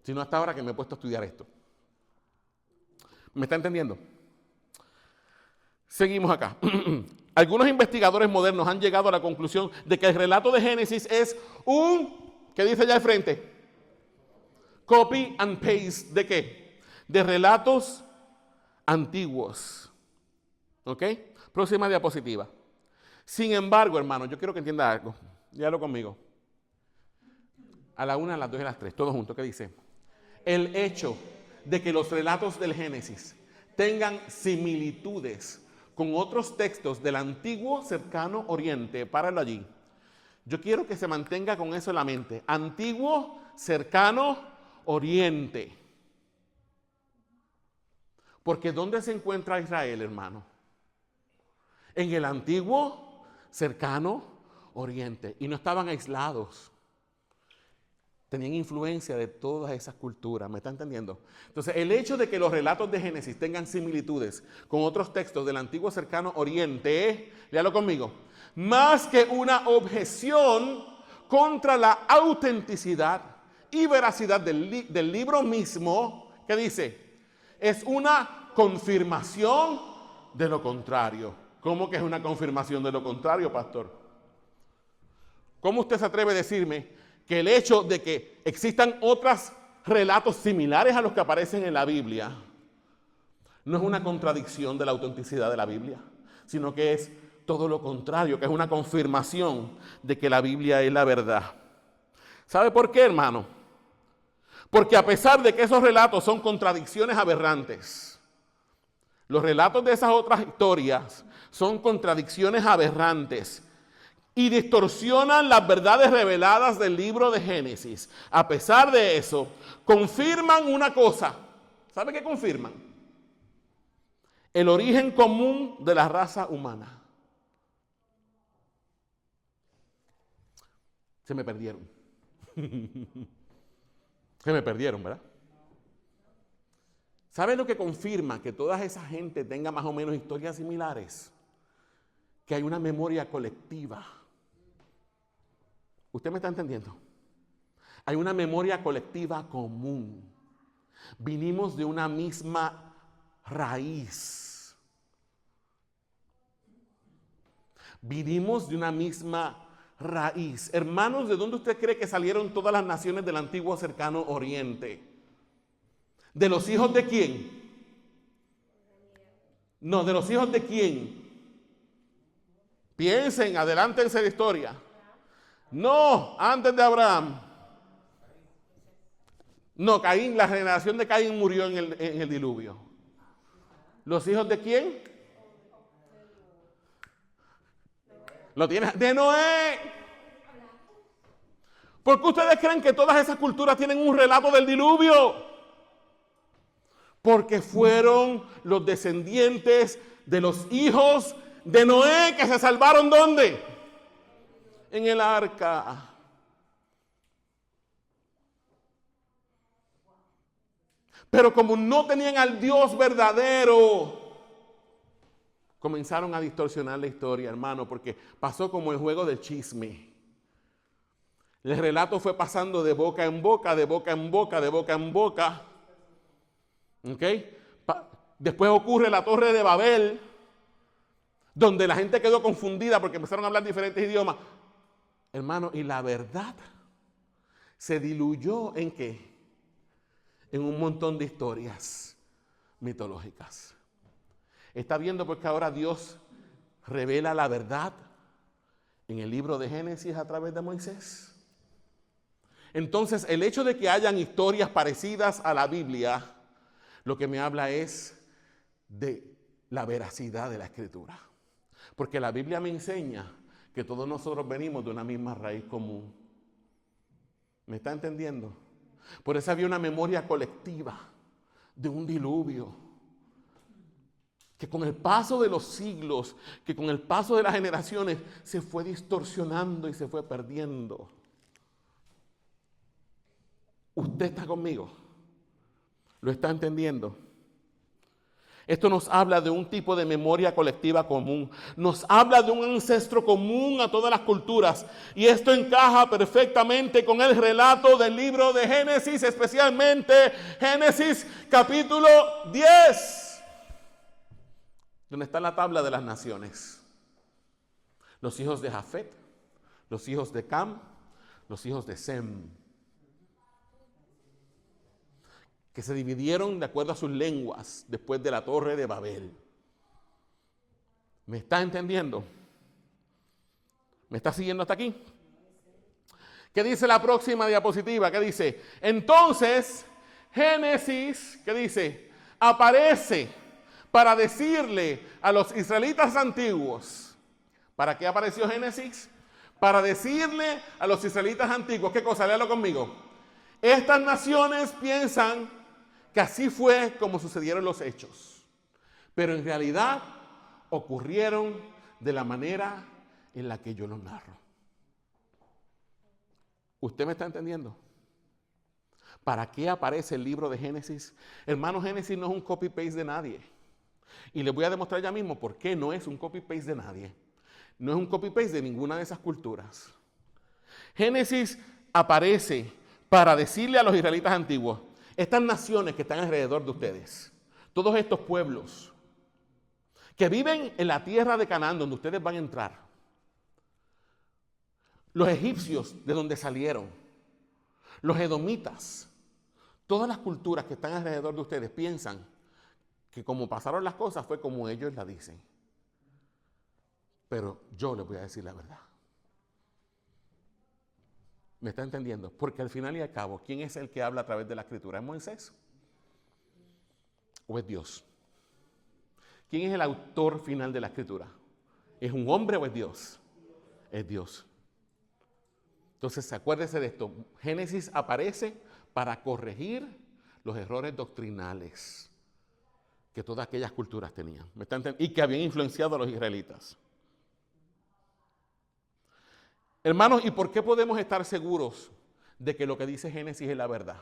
Sino hasta ahora que me he puesto a estudiar esto. ¿Me está entendiendo? Seguimos acá. Algunos investigadores modernos han llegado a la conclusión de que el relato de Génesis es ¿qué dice allá al frente? Copy and paste, ¿de qué? De relatos antiguos. ¿Ok? Próxima diapositiva. Sin embargo, hermano, yo quiero que entienda algo. Dígalo conmigo. A la 1, a las 2 y a las 3, todos juntos, ¿qué dice? El hecho de que los relatos del Génesis tengan similitudes con otros textos del antiguo cercano oriente, páralo allí, Yo quiero que se mantenga con eso en la mente. Antiguo, cercano, oriente. Porque ¿dónde se encuentra Israel, hermano? En el antiguo, cercano, oriente. Y no estaban aislados. Tenían influencia de todas esas culturas, ¿me está entendiendo? Entonces, el hecho de que los relatos de Génesis tengan similitudes con otros textos del antiguo cercano oriente, léalo conmigo, más que una objeción contra la autenticidad y veracidad del libro mismo, ¿qué dice? Es una confirmación de lo contrario. ¿Cómo que es una confirmación de lo contrario, pastor? ¿Cómo usted se atreve a decirme que el hecho de que existan otros relatos similares a los que aparecen en la Biblia no es una contradicción de la autenticidad de la Biblia, sino que es todo lo contrario, que es una confirmación de que la Biblia es la verdad? ¿Sabe por qué, hermano? Porque a pesar de que esos relatos son contradicciones aberrantes, los relatos de esas otras historias son contradicciones aberrantes y distorsionan las verdades reveladas del libro de Génesis. A pesar de eso, confirman una cosa. ¿Sabe qué confirman? El origen común de la raza humana. Se me perdieron. Se me perdieron, ¿verdad? ¿Sabe lo que confirma que toda esa gente tenga más o menos historias similares? Que hay una memoria colectiva. ¿Usted me está entendiendo? Hay una memoria colectiva común. Vinimos de una misma raíz. Vinimos de una misma raíz. Hermanos, ¿de dónde usted cree que salieron todas las naciones del antiguo cercano oriente? ¿De los hijos de quién? No, ¿de los hijos de quién? Piensen, adelántense de historia. No, antes de Abraham. No, Caín, la generación de Caín murió en el diluvio. ¿Los hijos de quién? ¿Lo tienes? De Noé. ¿Por qué ustedes creen que todas esas culturas tienen un relato del diluvio? Porque fueron los descendientes de los hijos de Noé que se salvaron, ¿dónde? En el arca. Pero como no tenían al Dios verdadero, comenzaron a distorsionar la historia, hermano, porque pasó como el juego del chisme. El relato fue pasando de boca en boca, de boca en boca, de boca en boca. ¿Ok? Después ocurre la Torre de Babel, donde la gente quedó confundida porque empezaron a hablar diferentes idiomas. Hermano, y la verdad se diluyó ¿en qué? En un montón de historias mitológicas. ¿Está viendo porque ahora Dios revela la verdad en el libro de Génesis a través de Moisés? Entonces, el hecho de que hayan historias parecidas a la Biblia, lo que me habla es de la veracidad de la Escritura. Porque la Biblia me enseña que todos nosotros venimos de una misma raíz común. ¿Me está entendiendo? Por eso había una memoria colectiva de un diluvio. Que con el paso de los siglos, que con el paso de las generaciones, se fue distorsionando y se fue perdiendo. ¿Usted está conmigo? ¿Lo está entendiendo? Esto nos habla de un tipo de memoria colectiva común. Nos habla de un ancestro común a todas las culturas. Y esto encaja perfectamente con el relato del libro de Génesis, especialmente Génesis capítulo 10, donde está la tabla de las naciones. Los hijos de Jafet, los hijos de Cam, los hijos de Sem, que se dividieron de acuerdo a sus lenguas después de la Torre de Babel. ¿Me está entendiendo? ¿Me está siguiendo hasta aquí? ¿Qué dice la próxima diapositiva? ¿Qué dice? Entonces, Génesis, ¿qué dice? Aparece para decirle a los israelitas antiguos. ¿Para qué apareció Génesis? para decirle a los israelitas antiguos, ¿qué cosa? Léalo conmigo. Estas naciones piensan que así fue como sucedieron los hechos, pero en realidad ocurrieron de la manera en la que yo los narro. ¿Usted me está entendiendo? ¿Para qué aparece el libro de Génesis? Hermano, Génesis no es un copy-paste de nadie. Y les voy a demostrar ya mismo por qué no es un copy-paste de nadie. No es un copy-paste de ninguna de esas culturas. Génesis aparece para decirle a los israelitas antiguos, estas naciones que están alrededor de ustedes, todos estos pueblos que viven en la tierra de Canaán donde ustedes van a entrar, los egipcios de donde salieron, los edomitas, todas las culturas que están alrededor de ustedes piensan que como pasaron las cosas fue como ellos la dicen. Pero yo les voy a decir la verdad. ¿Me está entendiendo? Porque al final y al cabo, ¿quién es el que habla a través de la Escritura? ¿Es Moisés? ¿O es Dios? ¿Quién es el autor final de la Escritura? ¿Es un hombre o es Dios? Es Dios. Entonces, acuérdese de esto. Génesis aparece para corregir los errores doctrinales que todas aquellas culturas tenían. ¿Me está entendiendo? Y que habían influenciado a los israelitas. Hermanos, ¿y por qué podemos estar seguros de que lo que dice Génesis es la verdad?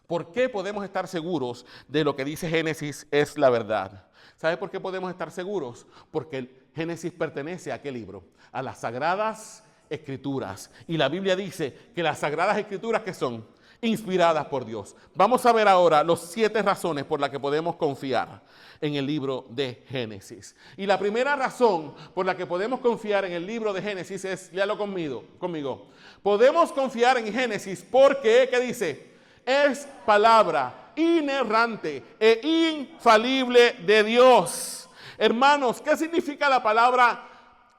¿Por qué podemos estar seguros de lo que dice Génesis es la verdad? ¿Sabe por qué podemos estar seguros? Porque el Génesis pertenece a ¿qué libro? A las Sagradas Escrituras. Y la Biblia dice que las Sagradas Escrituras, ¿qué son? Inspiradas por Dios. Vamos a ver ahora los 7 razones por las que podemos confiar en el libro de Génesis. Y la primera razón por la que podemos confiar en el libro de Génesis es, léalo conmigo. Podemos confiar en Génesis porque, ¿qué dice? Es palabra inerrante e infalible de Dios. Hermanos, ¿qué significa la palabra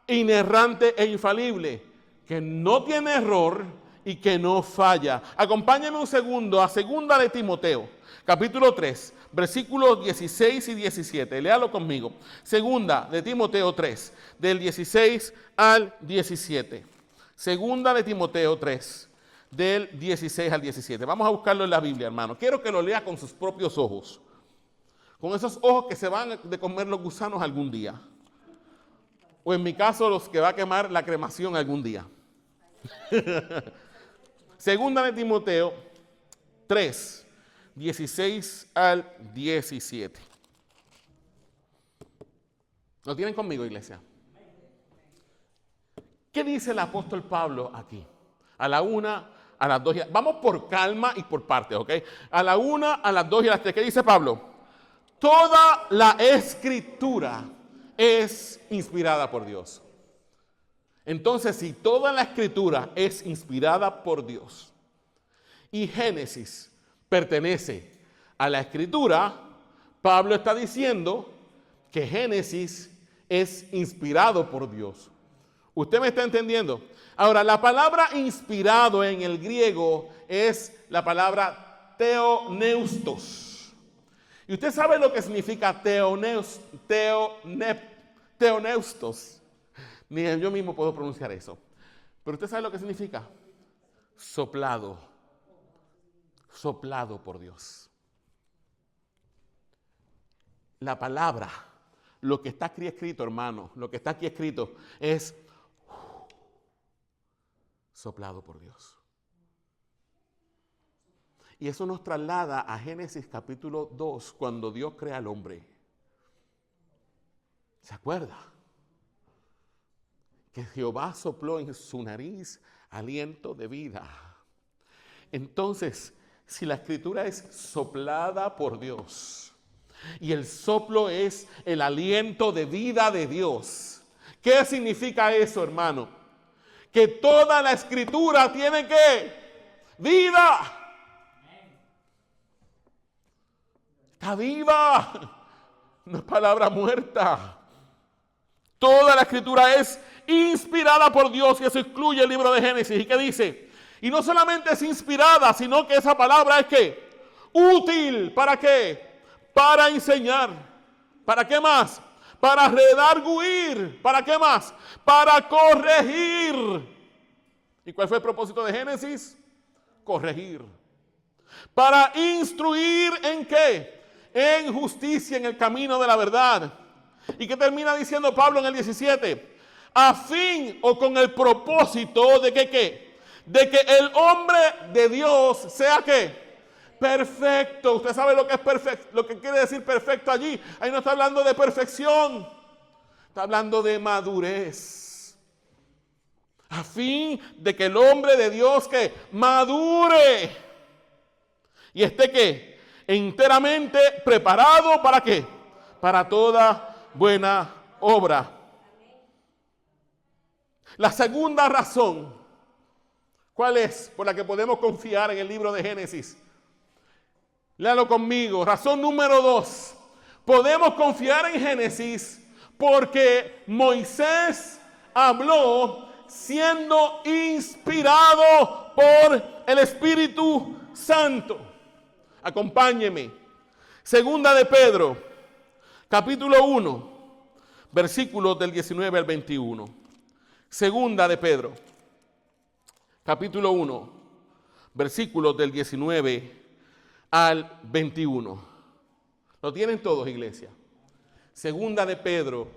inerrante e infalible? Que no tiene error y que no falla. Acompáñenme un segundo a 2 de Timoteo, capítulo 3, versículos 16 y 17. Léalo conmigo. 2 de Timoteo 3, del 16 al 17. 2 de Timoteo 3, del 16 al 17. Vamos a buscarlo en la Biblia, hermano. Quiero que lo lea con sus propios ojos. Con esos ojos que se van de comer los gusanos algún día. O en mi caso, los que va a quemar la cremación algún día. 2 de Timoteo 3, 16 al 17. ¿Lo tienen conmigo, iglesia? ¿Qué dice el apóstol Pablo aquí? A la 1, a las 2, vamos por calma y por partes, ¿ok? A la 1, a las 2 y a las 3. ¿Qué dice Pablo? Toda la Escritura es inspirada por Dios. Entonces, si toda la Escritura es inspirada por Dios y Génesis pertenece a la Escritura, Pablo está diciendo que Génesis es inspirado por Dios. ¿Usted me está entendiendo? Ahora, la palabra inspirado en el griego es la palabra theoneustos. ¿Y usted sabe lo que significa theoneustos? Ni yo mismo puedo pronunciar eso. Pero usted sabe lo que significa. Soplado. Soplado por Dios. La palabra, lo que está aquí escrito, hermano, lo que está aquí escrito es soplado por Dios. Y eso nos traslada a Génesis capítulo 2, cuando Dios crea al hombre. ¿Se acuerda? Que Jehová sopló en su nariz aliento de vida. Entonces, si la Escritura es soplada por Dios y el soplo es el aliento de vida de Dios, ¿qué significa eso, hermano? Que toda la Escritura tiene ¿qué? Vida. Está viva. No es palabra muerta. Toda la Escritura es inspirada por Dios, y eso incluye el libro de Génesis. ¿Y qué dice? Y no solamente es inspirada, sino que esa palabra es ¿qué? Útil. ¿Para qué? Para enseñar. ¿Para qué más? para redarguir. ¿Para qué más? Para corregir. ¿Y cuál fue el propósito de Génesis? Corregir. Para instruir ¿en qué? En justicia, en el camino de la verdad. ¿Y qué termina diciendo Pablo en el 17? A fin o con el propósito de que ¿qué? De que el hombre de Dios sea ¿qué? Perfecto. Usted sabe lo que es perfecto, lo que quiere decir perfecto allí. Ahí no está hablando de perfección, está hablando de madurez. A fin de que el hombre de Dios que madure y esté ¿qué? Enteramente preparado ¿para qué? Para toda buena obra. La segunda razón, ¿cuál es? Por la que podemos confiar en el libro de Génesis. Léalo conmigo. Razón número 2. Podemos confiar en Génesis porque Moisés habló siendo inspirado por el Espíritu Santo. Acompáñeme. Segunda de Pedro, capítulo 1, versículos del 19 al 21. Segunda de Pedro, capítulo 1, versículos del 19 al 21. ¿Lo tienen todos, iglesia? Segunda de Pedro,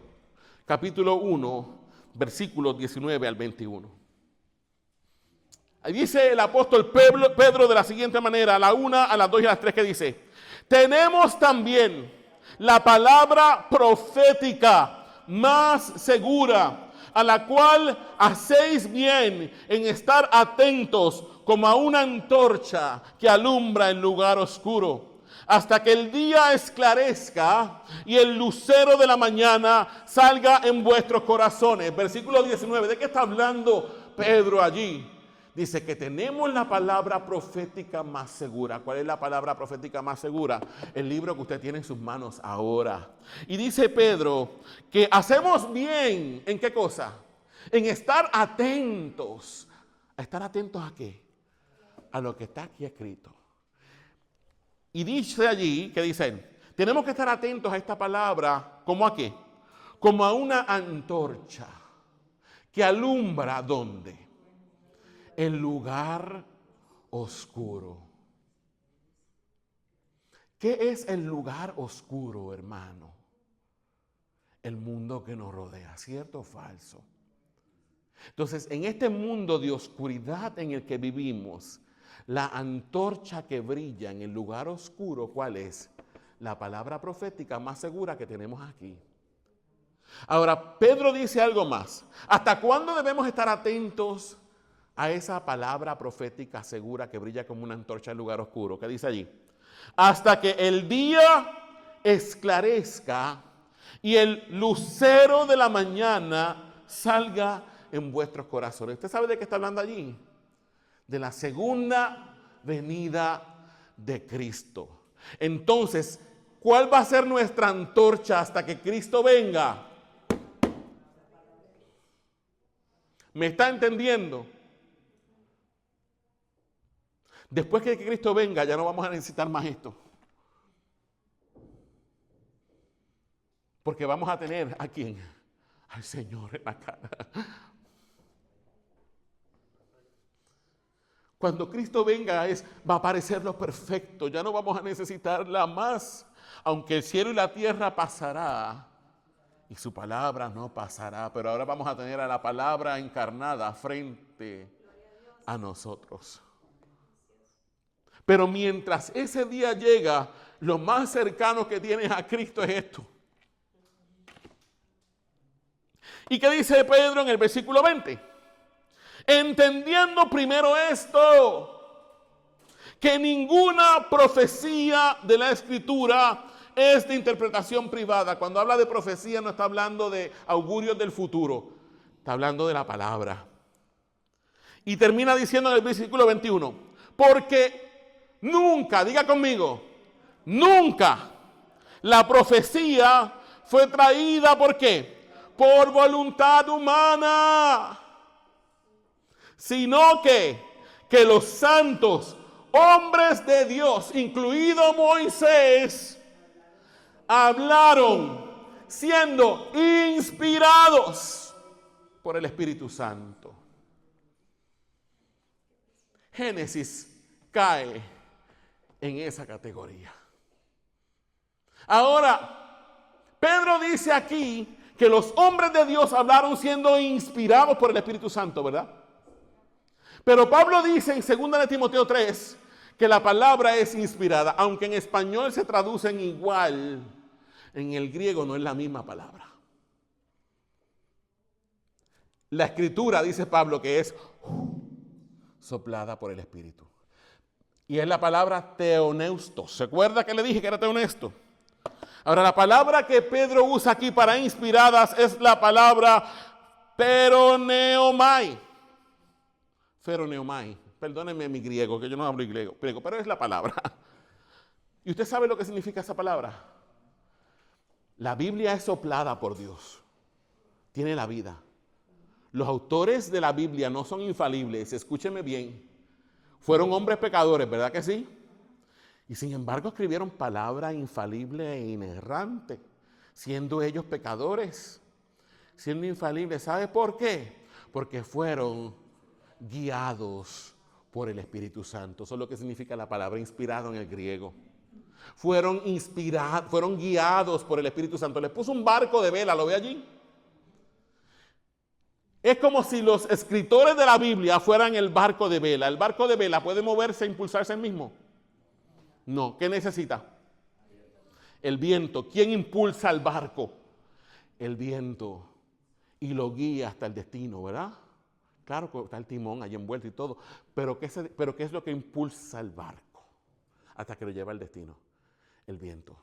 capítulo 1, versículos 19 al 21. Ahí dice el apóstol Pedro de la siguiente manera, a la 1, a las 2 y a las 3, que dice: tenemos también la palabra profética más segura, a la cual hacéis bien en estar atentos como a una antorcha que alumbra en lugar oscuro, hasta que el día esclarezca y el lucero de la mañana salga en vuestros corazones. Versículo 19, ¿de qué está hablando Pedro allí? Dice que tenemos la palabra profética más segura. ¿Cuál es la palabra profética más segura? El libro que usted tiene en sus manos ahora. Y dice Pedro que hacemos bien, ¿en qué cosa? En estar atentos. ¿Estar atentos a qué? A lo que está aquí escrito. Y dice allí, que dicen, tenemos que estar atentos a esta palabra, ¿cómo a qué? Como a una antorcha que alumbra, ¿dónde? El lugar oscuro. ¿Qué es el lugar oscuro, hermano? El mundo que nos rodea, ¿cierto o falso? Entonces, en este mundo de oscuridad en el que vivimos, la antorcha que brilla en el lugar oscuro, ¿cuál es? La palabra profética más segura que tenemos aquí. Ahora, Pedro dice algo más. ¿Hasta cuándo debemos estar atentos a esa palabra profética segura que brilla como una antorcha en el lugar oscuro? ¿Qué dice allí? Hasta que el día esclarezca y el lucero de la mañana salga en vuestros corazones. ¿Usted sabe de qué está hablando allí? De la segunda venida de Cristo. Entonces, ¿cuál va a ser nuestra antorcha hasta que Cristo venga? ¿Me está entendiendo? Después que Cristo venga, ya no vamos a necesitar más esto. Porque vamos a tener ¿a quién? Al Señor en la cara. Cuando Cristo venga va a aparecer lo perfecto. Ya no vamos a necesitarla más. Aunque el cielo y la tierra pasará y su palabra no pasará. Pero ahora vamos a tener a la palabra encarnada frente a nosotros. Pero mientras ese día llega, lo más cercano que tienes a Cristo es esto. ¿Y qué dice Pedro en el versículo 20? Entendiendo primero esto, que ninguna profecía de la Escritura es de interpretación privada. Cuando habla de profecía no está hablando de augurios del futuro, está hablando de la palabra. Y termina diciendo en el versículo 21, porque nunca, diga conmigo, nunca la profecía fue traída, ¿por qué? Por voluntad humana, sino que los santos, hombres de Dios, incluido Moisés, hablaron siendo inspirados por el Espíritu Santo. Génesis cae en esa categoría. Ahora, Pedro dice aquí que los hombres de Dios hablaron siendo inspirados por el Espíritu Santo, ¿verdad? Pero Pablo dice en 2 de Timoteo 3 que la palabra es inspirada, aunque en español se traducen igual, en el griego no es la misma palabra. La escritura, dice Pablo, que es soplada por el Espíritu. Y es la palabra teoneusto. ¿Se acuerda que le dije que era teoneusto? Ahora, la palabra que Pedro usa aquí para inspiradas es la palabra peroneomai. Feroneomai. Perdónenme mi griego, que yo no hablo griego, pero es la palabra. ¿Y usted sabe lo que significa esa palabra? La Biblia es soplada por Dios. Tiene la vida. Los autores de la Biblia no son infalibles, escúcheme bien. Fueron hombres pecadores, ¿verdad que sí? Y sin embargo escribieron palabra infalible e inerrante, siendo ellos pecadores, siendo infalibles. ¿Sabe por qué? Porque fueron guiados por el Espíritu Santo. Eso es lo que significa la palabra inspirado en el griego. Fueron guiados por el Espíritu Santo. Les puso un barco de vela, ¿lo ve allí? Es como si los escritores de la Biblia fueran el barco de vela. ¿El barco de vela puede moverse e impulsarse el mismo? No. ¿Qué necesita? El viento. ¿Quién impulsa el barco? El viento. Y lo guía hasta el destino, ¿verdad? Claro que está el timón ahí envuelto y todo. Pero ¿qué es lo que impulsa el barco hasta que lo lleva al destino? El viento.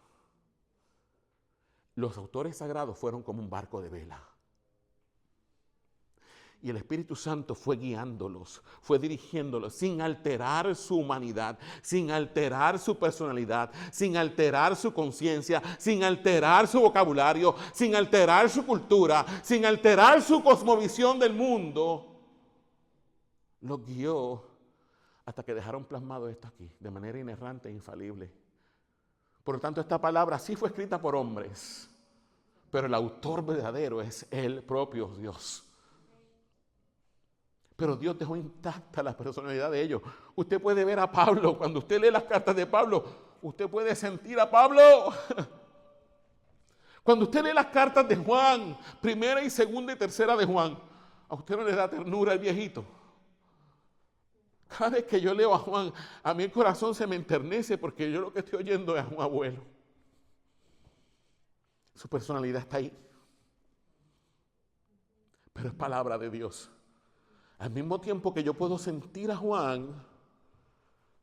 Los autores sagrados fueron como un barco de vela. Y el Espíritu Santo fue guiándolos, fue dirigiéndolos sin alterar su humanidad, sin alterar su personalidad, sin alterar su conciencia, sin alterar su vocabulario, sin alterar su cultura, sin alterar su cosmovisión del mundo. Los guió hasta que dejaron plasmado esto aquí, de manera inerrante e infalible. Por lo tanto, esta palabra sí fue escrita por hombres, pero el autor verdadero es el propio Dios. Pero Dios dejó intacta la personalidad de ellos. Usted puede ver a Pablo, cuando usted lee las cartas de Pablo, usted puede sentir a Pablo. Cuando usted lee las cartas de Juan, primera y segunda y tercera de Juan, a usted no le da ternura el viejito. Cada vez que yo leo a Juan, a mí el corazón se me enternece porque yo lo que estoy oyendo es a un abuelo. Su personalidad está ahí. Pero es palabra de Dios. Al mismo tiempo que yo puedo sentir a Juan,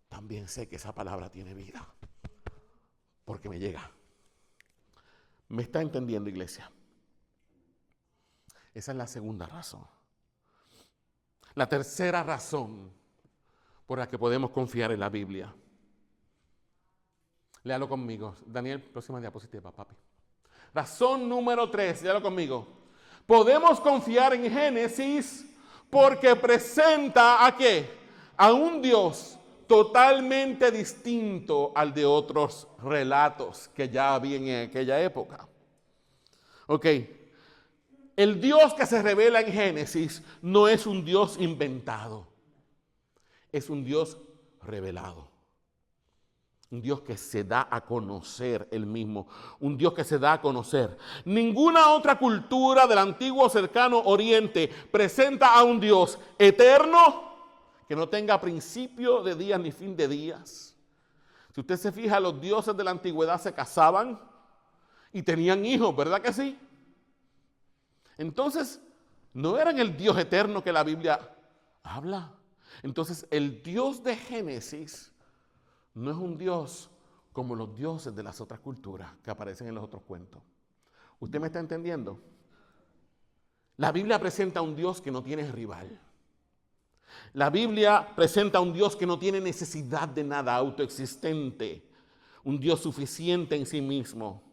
también sé que esa palabra tiene vida, porque me llega. ¿Me está entendiendo, iglesia? Esa es la segunda razón. La tercera razón por la que podemos confiar en la Biblia. Léalo conmigo. Daniel, próxima diapositiva, papi. Razón número 3, léalo conmigo. Podemos confiar en Génesis porque presenta ¿a qué? A un Dios totalmente distinto al de otros relatos que ya había en aquella época. Ok, el Dios que se revela en Génesis no es un Dios inventado, es un Dios revelado. Un Dios que se da a conocer él mismo. Un Dios que se da a conocer. Ninguna otra cultura del antiguo cercano oriente presenta a un Dios eterno que no tenga principio de días ni fin de días. Si usted se fija, los dioses de la antigüedad se casaban y tenían hijos, ¿verdad que sí? Entonces, no eran el Dios eterno que la Biblia habla. Entonces, el Dios de Génesis no es un Dios como los dioses de las otras culturas que aparecen en los otros cuentos. ¿Usted me está entendiendo? La Biblia presenta a un Dios que no tiene rival. La Biblia presenta a un Dios que no tiene necesidad de nada, autoexistente. Un Dios suficiente en sí mismo.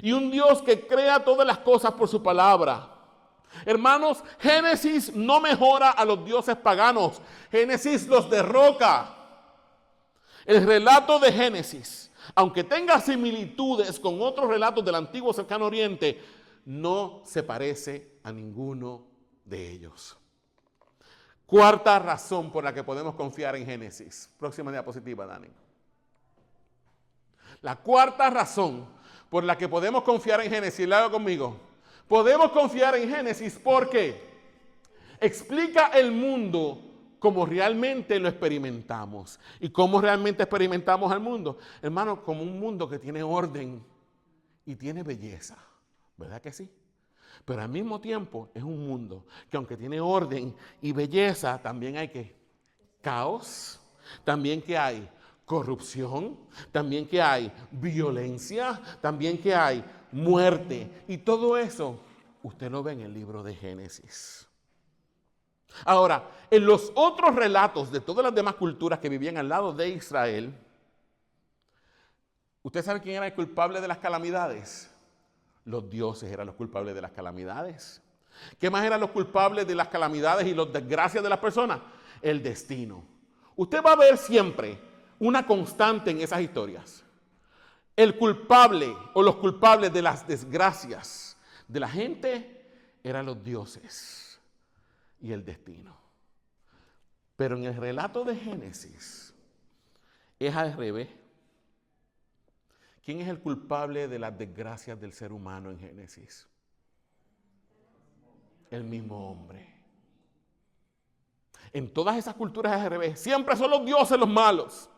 Y un Dios que crea todas las cosas por su palabra. Hermanos, Génesis no mejora a los dioses paganos. Génesis los derroca. El relato de Génesis aunque tenga similitudes con otros relatos del antiguo cercano oriente, no se parece a ninguno de ellos. Cuarta razón por la que podemos confiar en Génesis. Próxima diapositiva, Dani. La cuarta razón por la que podemos confiar en Génesis, la hago conmigo. Podemos confiar en Génesis porque explica el mundo como realmente lo experimentamos. ¿Y cómo realmente experimentamos al mundo? Hermano, como un mundo que tiene orden y tiene belleza. ¿Verdad que sí? Pero al mismo tiempo es un mundo que aunque tiene orden y belleza, también hay que caos, también que hay corrupción, también que hay violencia, también que hay muerte. Y todo eso usted lo ve en el libro de Génesis. Ahora, en los otros relatos de todas las demás culturas que vivían al lado de Israel, ¿usted sabe quién era el culpable de las calamidades? Los dioses eran los culpables de las calamidades. ¿Qué más eran los culpables de las calamidades y las desgracias de las personas? El destino. Usted va a ver siempre una constante en esas historias. El culpable o los culpables de las desgracias de la gente eran los dioses y el destino. Pero en el relato de Génesis es al revés. ¿Quién es el culpable de las desgracias del ser humano en Génesis? El mismo hombre. En todas esas culturas es al revés. Siempre son los dioses los malos.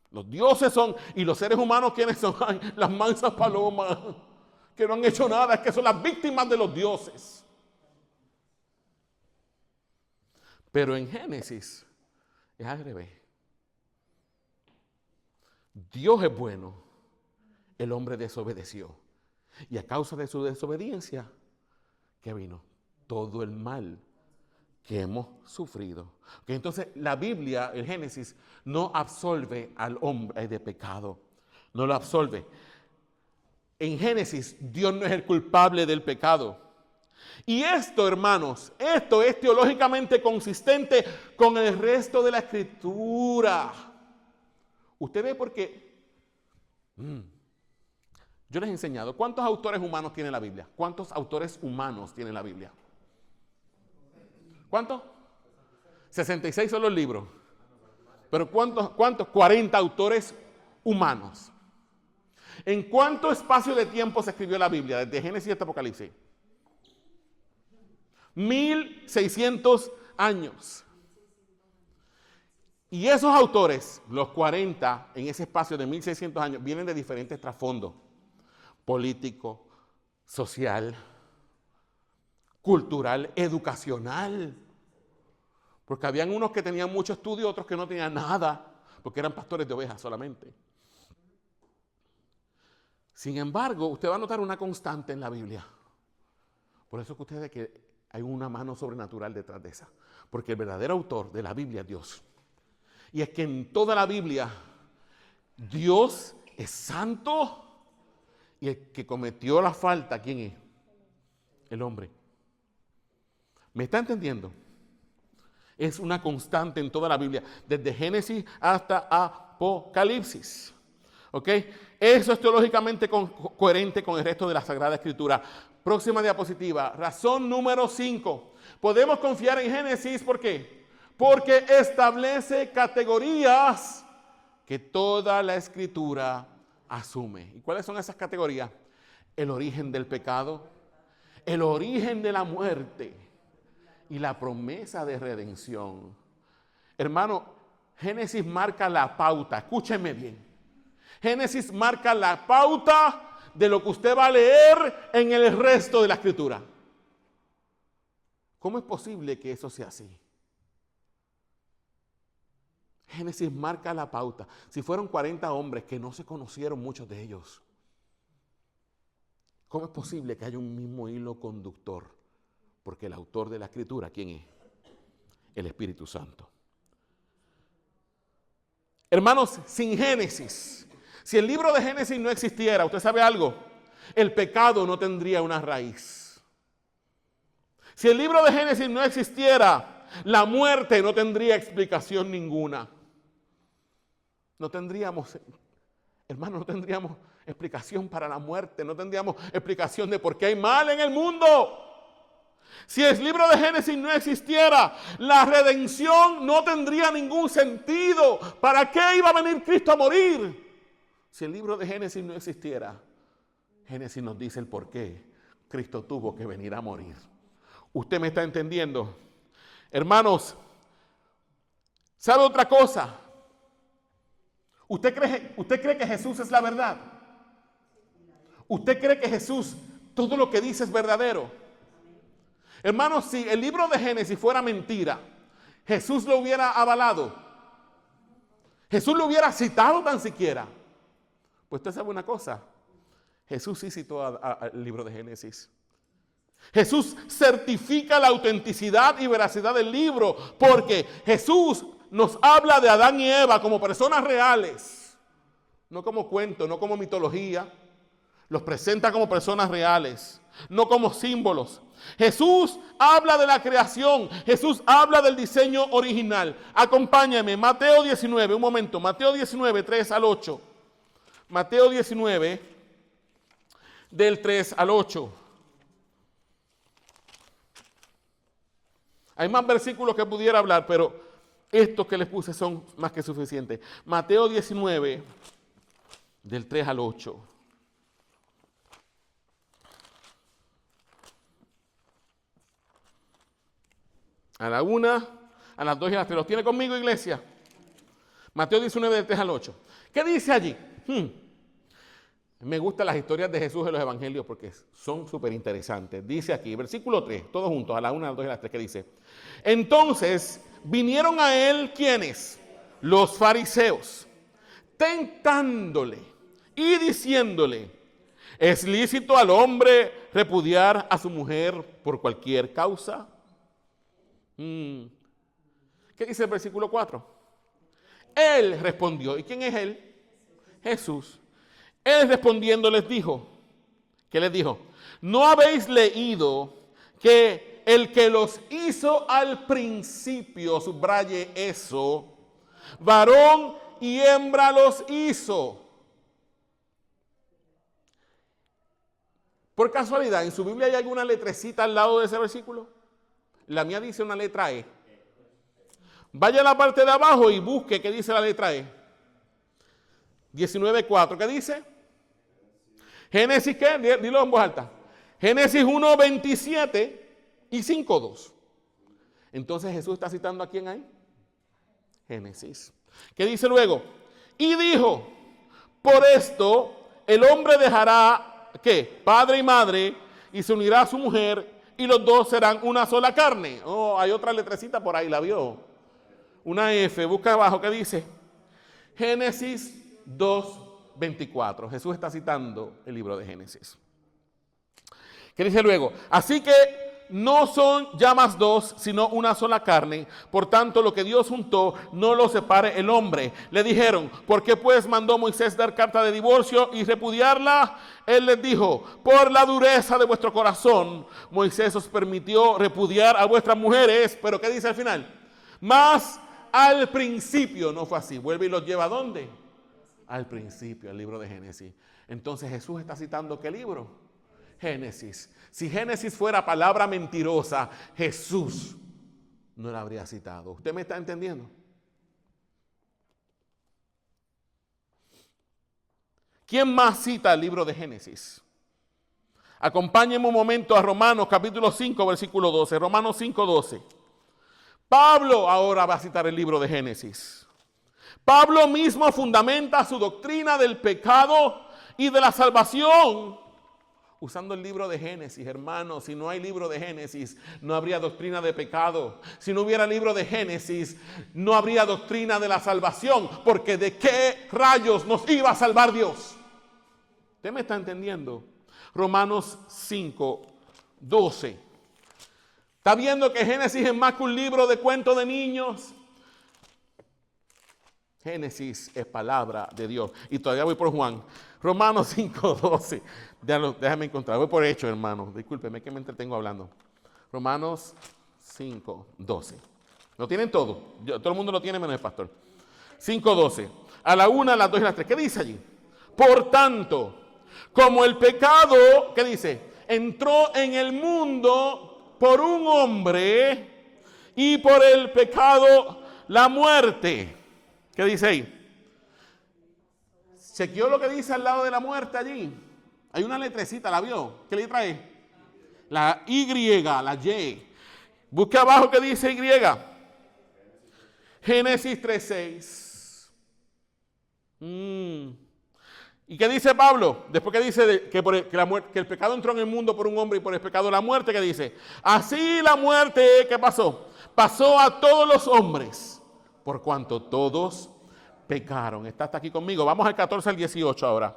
Los dioses son, y los seres humanos, ¿quiénes son? Ay, las mansas palomas, que no han hecho nada, es que son las víctimas de los dioses. Pero en Génesis es al revés. Dios es bueno. El hombre desobedeció. Y a causa de su desobediencia, ¿qué vino? Todo el mal que hemos sufrido. Okay, entonces, la Biblia, el Génesis, no absolve al hombre de pecado. No lo absolve. En Génesis, Dios no es el culpable del pecado. Y esto, hermanos, esto es teológicamente consistente con el resto de la Escritura. Usted ve porque... Yo les he enseñado, ¿cuántos autores humanos tiene la Biblia? ¿Cuántos autores humanos tiene la Biblia? ¿Cuántos? 66 son los libros. Pero ¿cuántos? 40 autores humanos. ¿En cuánto espacio de tiempo se escribió la Biblia? Desde Génesis hasta Apocalipsis. 1600 años. Y esos autores, los 40, en ese espacio de 1600 años, vienen de diferentes trasfondos. Político, social, cultural, educacional. Porque habían unos que tenían mucho estudio, otros que no tenían nada, porque eran pastores de ovejas solamente. Sin embargo, usted va a notar una constante en la Biblia. Por eso que usted ve que hay una mano sobrenatural detrás de esa. Porque el verdadero autor de la Biblia es Dios. Y es que en toda la Biblia, Dios es santo. Y el que cometió la falta, ¿quién es? El hombre. ¿Me está entendiendo? Es una constante en toda la Biblia, desde Génesis hasta Apocalipsis. ¿Ok? Eso es teológicamente coherente con el resto de la Sagrada Escritura. Próxima diapositiva. Razón número 5. Podemos confiar en Génesis, ¿por qué? Porque establece categorías que toda la Escritura asume. ¿Y cuáles son esas categorías? El origen del pecado, el origen de la muerte y la promesa de redención. Hermano, Génesis marca la pauta. Escúcheme bien. Génesis marca la pauta de lo que usted va a leer en el resto de la Escritura. ¿Cómo es posible que eso sea así? Génesis marca la pauta. Si fueron 40 hombres que no se conocieron muchos de ellos, ¿cómo es posible que haya un mismo hilo conductor? Porque el autor de la Escritura, ¿quién es? El Espíritu Santo. Hermanos, sin Génesis, si el libro de Génesis no existiera, ¿usted sabe algo? El pecado no tendría una raíz. Si el libro de Génesis no existiera, la muerte no tendría explicación ninguna. No tendríamos hermano, no tendríamos explicación para la muerte, no tendríamos explicación de por qué hay mal en el mundo. Si el libro de Génesis no existiera, la redención no tendría ningún sentido. ¿Para qué iba a venir Cristo a morir? Si el libro de Génesis no existiera, Génesis nos dice el por qué Cristo tuvo que venir a morir. ¿Usted me está entendiendo? Hermanos, ¿sabe otra cosa? ¿Usted cree que Jesús es la verdad? ¿Usted cree que Jesús, todo lo que dice es verdadero? Hermanos, si el libro de Génesis fuera mentira, Jesús lo hubiera avalado. Jesús lo hubiera citado tan siquiera. Pues usted sabe una cosa, Jesús sí citó al libro de Génesis. Jesús certifica la autenticidad y veracidad del libro, porque Jesús nos habla de Adán y Eva como personas reales, no como cuento, no como mitología. Los presenta como personas reales, no como símbolos. Jesús habla de la creación, Jesús habla del diseño original. Acompáñame, Mateo 19, un momento, Mateo 19, 3 al 8. Mateo 19, del 3 al 8. Hay más versículos que pudiera hablar, pero estos que les puse son más que suficientes. Mateo 19, del 3 al 8. A la 1, a las 2 y a las 3. ¿Los tiene conmigo, iglesia? Mateo 19, del 3 al 8. ¿Qué dice allí? Me gustan las historias de Jesús en los evangelios porque son súper interesantes. Dice aquí, versículo 3, todos juntos, a la 1, a las 2 y a las 3, que dice: entonces vinieron a él, ¿quiénes? Los fariseos, tentándole y diciéndole: ¿es lícito al hombre repudiar a su mujer por cualquier causa? ¿Qué dice el versículo 4? Él respondió. ¿Y quién es él? Jesús. Él respondiendo les dijo, ¿qué les dijo? ¿No habéis leído que el que los hizo al principio, subraye eso, varón y hembra los hizo? Por casualidad, ¿en su Biblia hay alguna letrecita al lado de ese versículo? La mía dice una letra E. Vaya a la parte de abajo y busque qué dice la letra E. 19:4, ¿qué dice? Génesis, ¿qué? Dilo en voz alta. Génesis 1:27 y 5:2. Entonces Jesús está citando a quién ahí. Génesis. ¿Qué dice luego? Y dijo: por esto el hombre dejará, ¿qué? Padre y madre, y se unirá a su mujer, y los dos serán una sola carne. Oh, hay otra letrecita por ahí, ¿la vio? Una F, busca abajo, ¿qué dice? Génesis 2:24. Jesús está citando el libro de Génesis. ¿Qué dice luego? Así que no son ya más dos, sino una sola carne. Por tanto, lo que Dios juntó, no lo separe el hombre. Le dijeron: ¿por qué pues mandó Moisés dar carta de divorcio y repudiarla? Él les dijo: por la dureza de vuestro corazón, Moisés os permitió repudiar a vuestras mujeres. Pero ¿qué dice al final? Mas al principio no fue así. Vuelve y los lleva ¿a dónde? Al principio, al libro de Génesis. Entonces Jesús está citando ¿qué libro? Génesis. Si Génesis fuera palabra mentirosa, Jesús no la habría citado. ¿Usted me está entendiendo? ¿Quién más cita el libro de Génesis? Acompáñenme un momento a Romanos capítulo 5, versículo 12. Romanos 5, 12. Pablo ahora va a citar el libro de Génesis. Pablo mismo fundamenta su doctrina del pecado y de la salvación usando el libro de Génesis. Hermanos, si no hay libro de Génesis, no habría doctrina de pecado. Si no hubiera libro de Génesis, no habría doctrina de la salvación, porque ¿de qué rayos nos iba a salvar Dios? ¿Usted me está entendiendo? Romanos 5, 12. ¿Está viendo que Génesis es más que un libro de cuentos de niños? Génesis es palabra de Dios. Y todavía voy por Juan. Romanos 5, 12. Déjame encontrar. Voy por hecho, hermano. Discúlpeme que me entretengo hablando. Romanos 5, 12. ¿Lo tienen todo? Todo el mundo lo tiene menos el pastor. 5, 12. A la 1, a las 2 y a las 3. ¿Qué dice allí? Por tanto, como el pecado, ¿qué dice? Entró en el mundo por un hombre y por el pecado la muerte. ¿Qué dice ahí? ¿Chequeó lo que dice al lado de la muerte allí? Hay una letrecita, ¿la vio? ¿Qué letra es? La Y, la Y. Busque abajo que dice Y. Génesis 3:6. ¿Y qué dice Pablo? Después que dice que el pecado entró en el mundo por un hombre y por el pecado la muerte, ¿qué dice? Así la muerte, ¿qué pasó? Pasó a todos los hombres, por cuanto todos pecaron. ¿Está hasta aquí conmigo? Vamos al 14 al 18 ahora.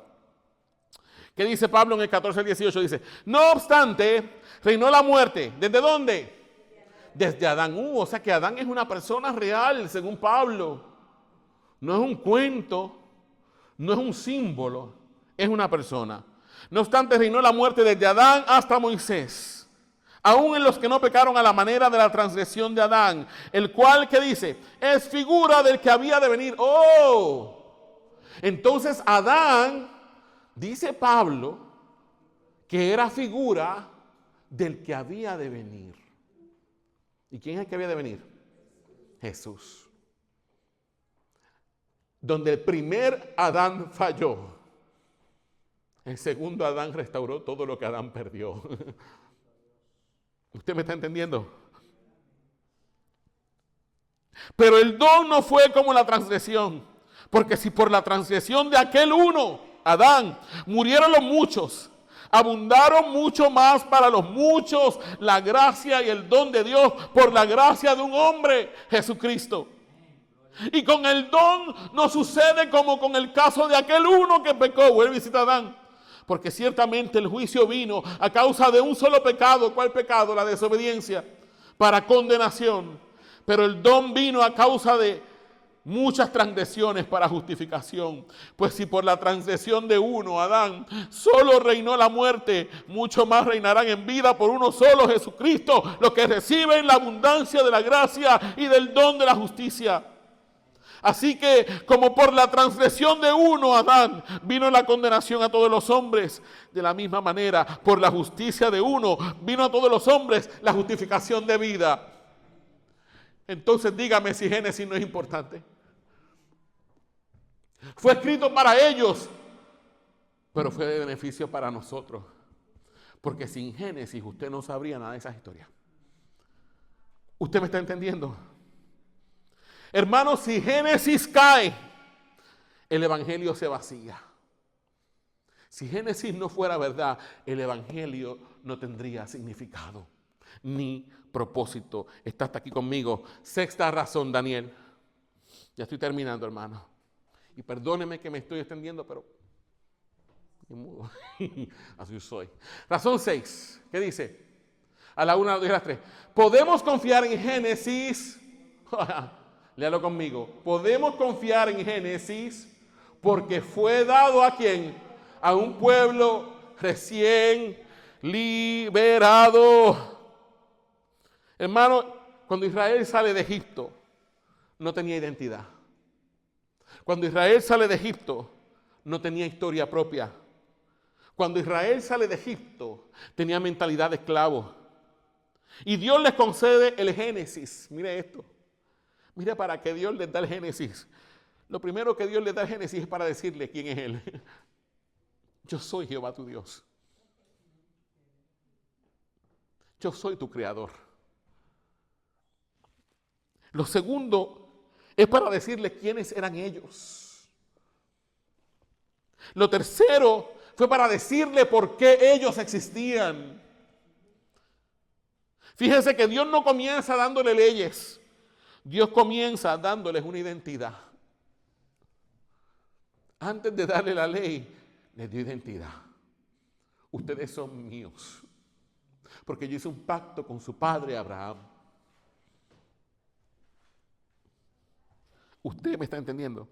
¿Qué dice Pablo en el 14 al 18? Dice, no obstante, reinó la muerte. ¿Desde dónde? Desde Adán. O sea que Adán es una persona real, según Pablo. No es un cuento, no es un símbolo, es una persona. No obstante, reinó la muerte desde Adán hasta Moisés. Aún en los que no pecaron a la manera de la transgresión de Adán, el cual, ¿qué dice? Es figura del que había de venir. Entonces Adán, dice Pablo, que era figura del que había de venir. ¿Y quién es el que había de venir? Jesús. Donde el primer Adán falló, el segundo Adán restauró todo lo que Adán perdió. ¿Usted me está entendiendo? Pero el don no fue como la transgresión, porque si por la transgresión de aquel uno, Adán, murieron los muchos, abundaron mucho más para los muchos la gracia y el don de Dios por la gracia de un hombre, Jesucristo. Y con el don no sucede como con el caso de aquel uno que pecó. Vuelve y cita a Adán. Porque ciertamente el juicio vino a causa de un solo pecado. ¿Cuál pecado? La desobediencia. Para condenación. Pero el don vino a causa de muchas transgresiones para justificación. Pues si por la transgresión de uno, Adán, solo reinó la muerte, mucho más reinarán en vida por uno solo, Jesucristo, los que reciben la abundancia de la gracia y del don de la justicia. Así que como por la transgresión de uno, Adán, vino la condenación a todos los hombres, de la misma manera, por la justicia de uno, vino a todos los hombres la justificación de vida. Entonces dígame si Génesis no es importante. Fue escrito para ellos, pero fue de beneficio para nosotros. Porque sin Génesis usted no sabría nada de esas historias. ¿Usted me está entendiendo? Hermanos, si Génesis cae, el Evangelio se vacía. Si Génesis no fuera verdad, el Evangelio no tendría significado ni propósito. Está hasta aquí conmigo. Sexta razón, Daniel. Ya estoy terminando, hermano. Y perdóneme que me estoy extendiendo, pero así soy. Razón 6. ¿Qué dice? A la 1, a las 2 y a las 3. Podemos confiar en Génesis. Léalo conmigo. Podemos confiar en Génesis porque fue dado ¿a quién? A un pueblo recién liberado. Hermano, cuando Israel sale de Egipto, no tenía identidad. Cuando Israel sale de Egipto, no tenía historia propia. Cuando Israel sale de Egipto, tenía mentalidad de esclavo. Y Dios les concede el Génesis. Mire esto. Mira para qué Dios les da el Génesis. Lo primero que Dios les da el Génesis es para decirle quién es Él. Yo soy Jehová tu Dios. Yo soy tu creador. Lo segundo es para decirles quiénes eran ellos. Lo tercero fue para decirle por qué ellos existían. Fíjense que Dios no comienza dándole leyes. Dios comienza dándoles una identidad. Antes de darle la ley, les dio identidad. Ustedes son míos. Porque yo hice un pacto con su padre Abraham. ¿Usted me está entendiendo?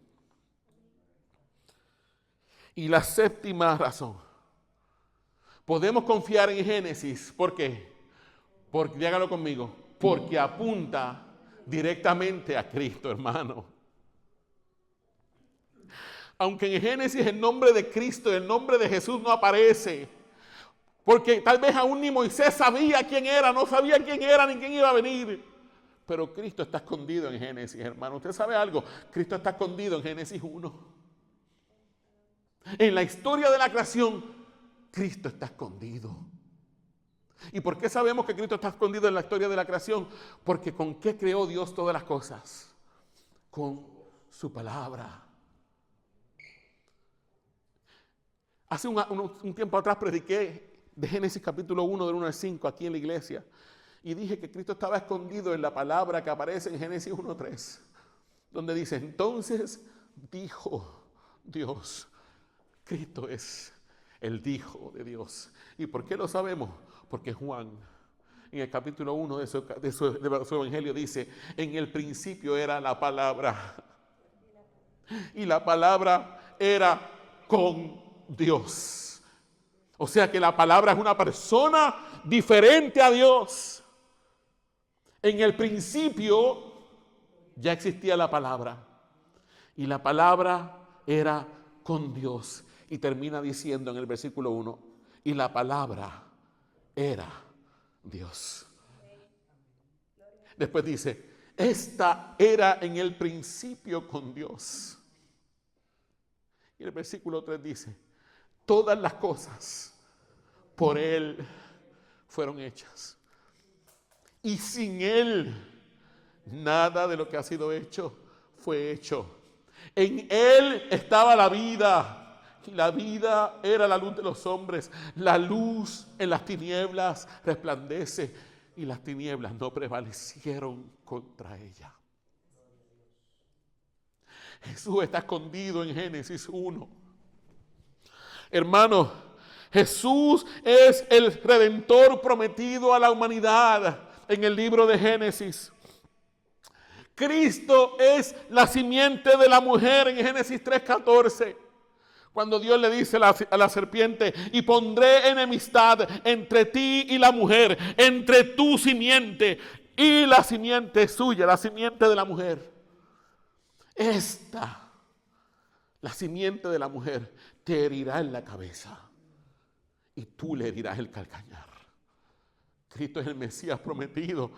Y la séptima razón. Podemos confiar en Génesis. ¿Por qué? Porque, dígalo conmigo, porque apunta directamente a Cristo, hermano. Aunque en Génesis el nombre de Cristo, el nombre de Jesús no aparece. Porque tal vez aún ni Moisés sabía quién era, no sabía quién era ni quién iba a venir. Pero Cristo está escondido en Génesis, hermano. ¿Usted sabe algo? Cristo está escondido en Génesis 1. En la historia de la creación, Cristo está escondido. ¿Y por qué sabemos que Cristo está escondido en la historia de la creación? Porque ¿con qué creó Dios todas las cosas? Con su palabra. Hace un tiempo atrás prediqué de Génesis capítulo 1, del 1 al 5, aquí en la iglesia. Y dije que Cristo estaba escondido en la palabra que aparece en Génesis 1:3, donde dice, entonces dijo Dios. Cristo es el Hijo de Dios. ¿Y por qué lo sabemos? Porque Juan, en el capítulo 1 de su evangelio, dice, en el principio era la palabra. Y la palabra era con Dios. O sea que la palabra es una persona diferente a Dios. En el principio ya existía la palabra. Y la palabra era con Dios. Y termina diciendo en el versículo 1, y la palabra era Dios. Después dice, esta era en el principio con Dios. Y el versículo 3 dice, todas las cosas por Él fueron hechas. Y sin Él, nada de lo que ha sido hecho fue hecho. En Él estaba la vida. Y la vida era la luz de los hombres. La luz en las tinieblas resplandece. Y las tinieblas no prevalecieron contra ella. Jesús está escondido en Génesis 1. Hermano, Jesús es el Redentor prometido a la humanidad en el libro de Génesis. Cristo es la simiente de la mujer en Génesis 3:14. Cuando Dios le dice a la serpiente, y pondré enemistad entre ti y la mujer, entre tu simiente y la simiente suya, la simiente de la mujer. Esta, la simiente de la mujer, te herirá en la cabeza y tú le herirás el calcañar. Cristo es el Mesías prometido.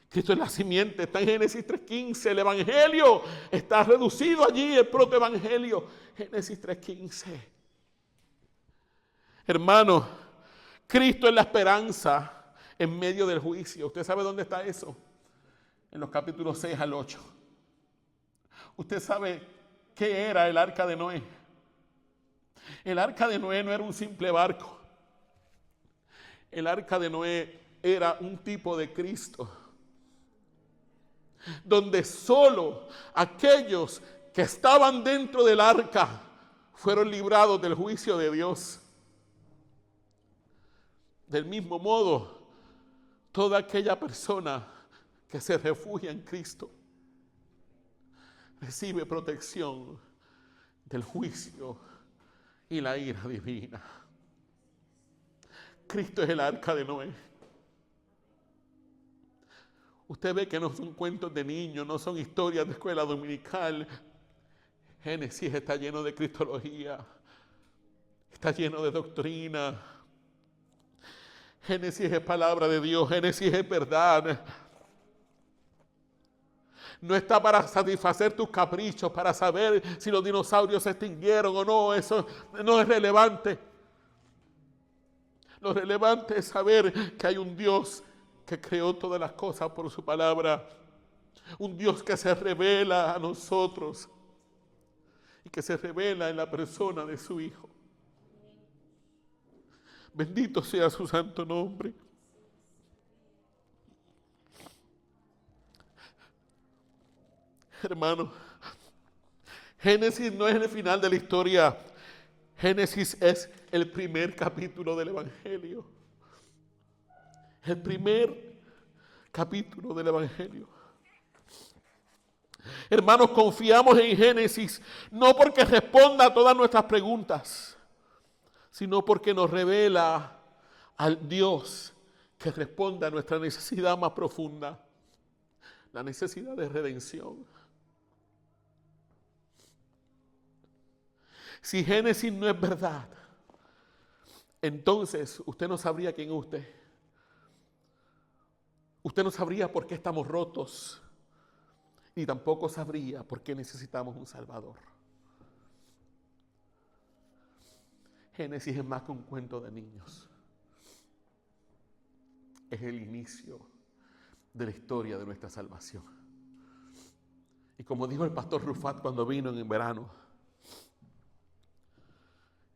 Cristo es la simiente, está en Génesis 3:15. El Evangelio está reducido allí, el protoevangelio. Génesis 3:15. Hermano, Cristo es la esperanza en medio del juicio. ¿Usted sabe dónde está eso? En los capítulos 6 al 8. ¿Usted sabe qué era el arca de Noé? El arca de Noé no era un simple barco. El arca de Noé era un tipo de Cristo, donde solo aquellos que estaban dentro del arca fueron librados del juicio de Dios. Del mismo modo, toda aquella persona que se refugia en Cristo recibe protección del juicio y la ira divina. Cristo es el arca de Noé. Usted ve que no son cuentos de niños, no son historias de escuela dominical. Génesis está lleno de cristología, está lleno de doctrina. Génesis es palabra de Dios, Génesis es verdad. No está para satisfacer tus caprichos, para saber si los dinosaurios se extinguieron o no. Eso no es relevante. Lo relevante es saber que hay un Dios que creó todas las cosas por su palabra. Un Dios que se revela a nosotros y que se revela en la persona de su Hijo. Bendito sea su santo nombre. Hermano, Génesis no es el final de la historia. Génesis es el primer capítulo del Evangelio. El primer capítulo del Evangelio. Hermanos, confiamos en Génesis no porque responda a todas nuestras preguntas, sino porque nos revela al Dios que responde a nuestra necesidad más profunda, la necesidad de redención. Si Génesis no es verdad, entonces usted no sabría quién es usted. Usted no sabría por qué estamos rotos. Y tampoco sabría por qué necesitamos un Salvador. Génesis es más que un cuento de niños. Es el inicio de la historia de nuestra salvación. Y como dijo el pastor Rufat cuando vino en verano,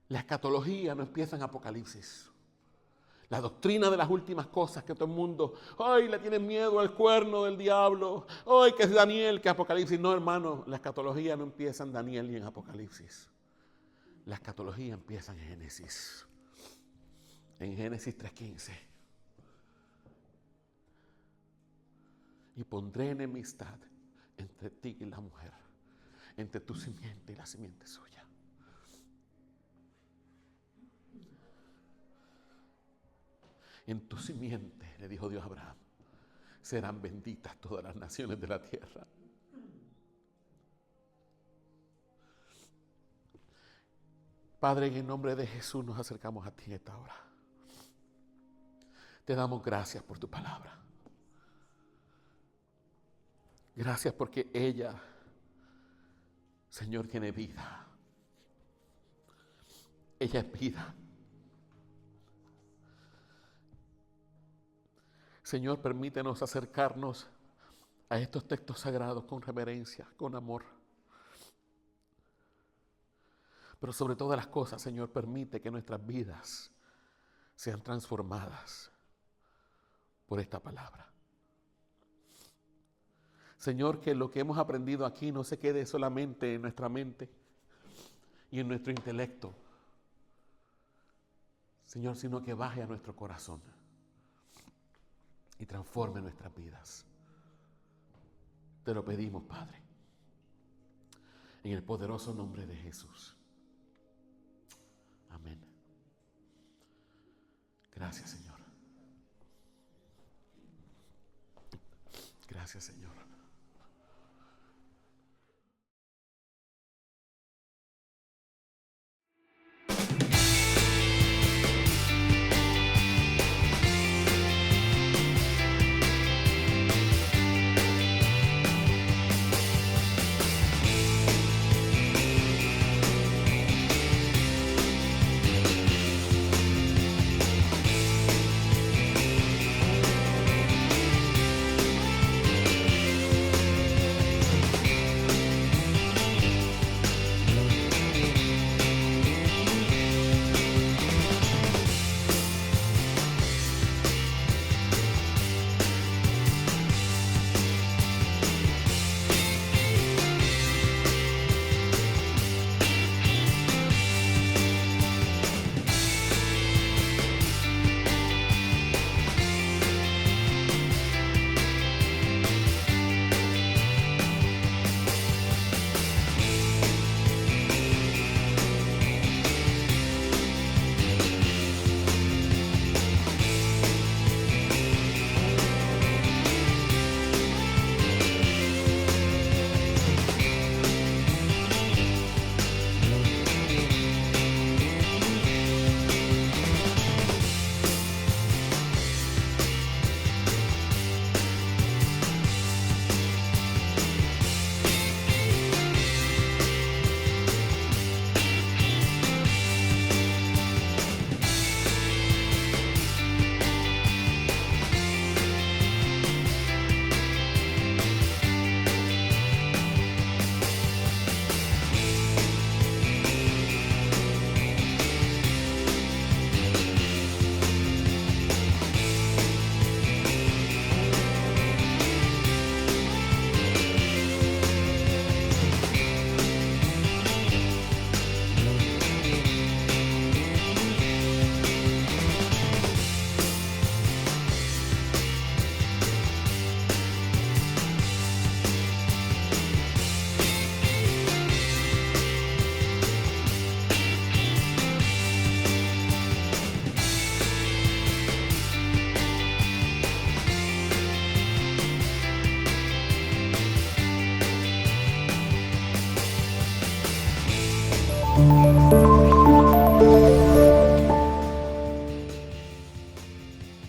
la escatología no empieza en Apocalipsis. La doctrina de las últimas cosas que todo el mundo, ¡ay, le tienen miedo al cuerno del diablo! ¡Ay, que es Daniel, que es Apocalipsis! No, hermano, la escatología no empieza en Daniel ni en Apocalipsis. La escatología empieza en Génesis. En Génesis 3:15. Y pondré enemistad entre ti y la mujer, entre tu simiente y la simiente suya. En tu simiente, le dijo Dios a Abraham, serán benditas todas las naciones de la tierra. Padre, en el nombre de Jesús nos acercamos a ti en esta hora. Te damos gracias por tu palabra. Gracias porque ella, Señor, tiene vida. Ella es vida. Señor, permítenos acercarnos a estos textos sagrados con reverencia, con amor. Pero sobre todas las cosas, Señor, permite que nuestras vidas sean transformadas por esta palabra. Señor, que lo que hemos aprendido aquí no se quede solamente en nuestra mente y en nuestro intelecto, Señor, sino que baje a nuestro corazón y transforme nuestras vidas. Te lo pedimos, Padre, en el poderoso nombre de Jesús. Amén. Gracias, Señor. Gracias, Señor.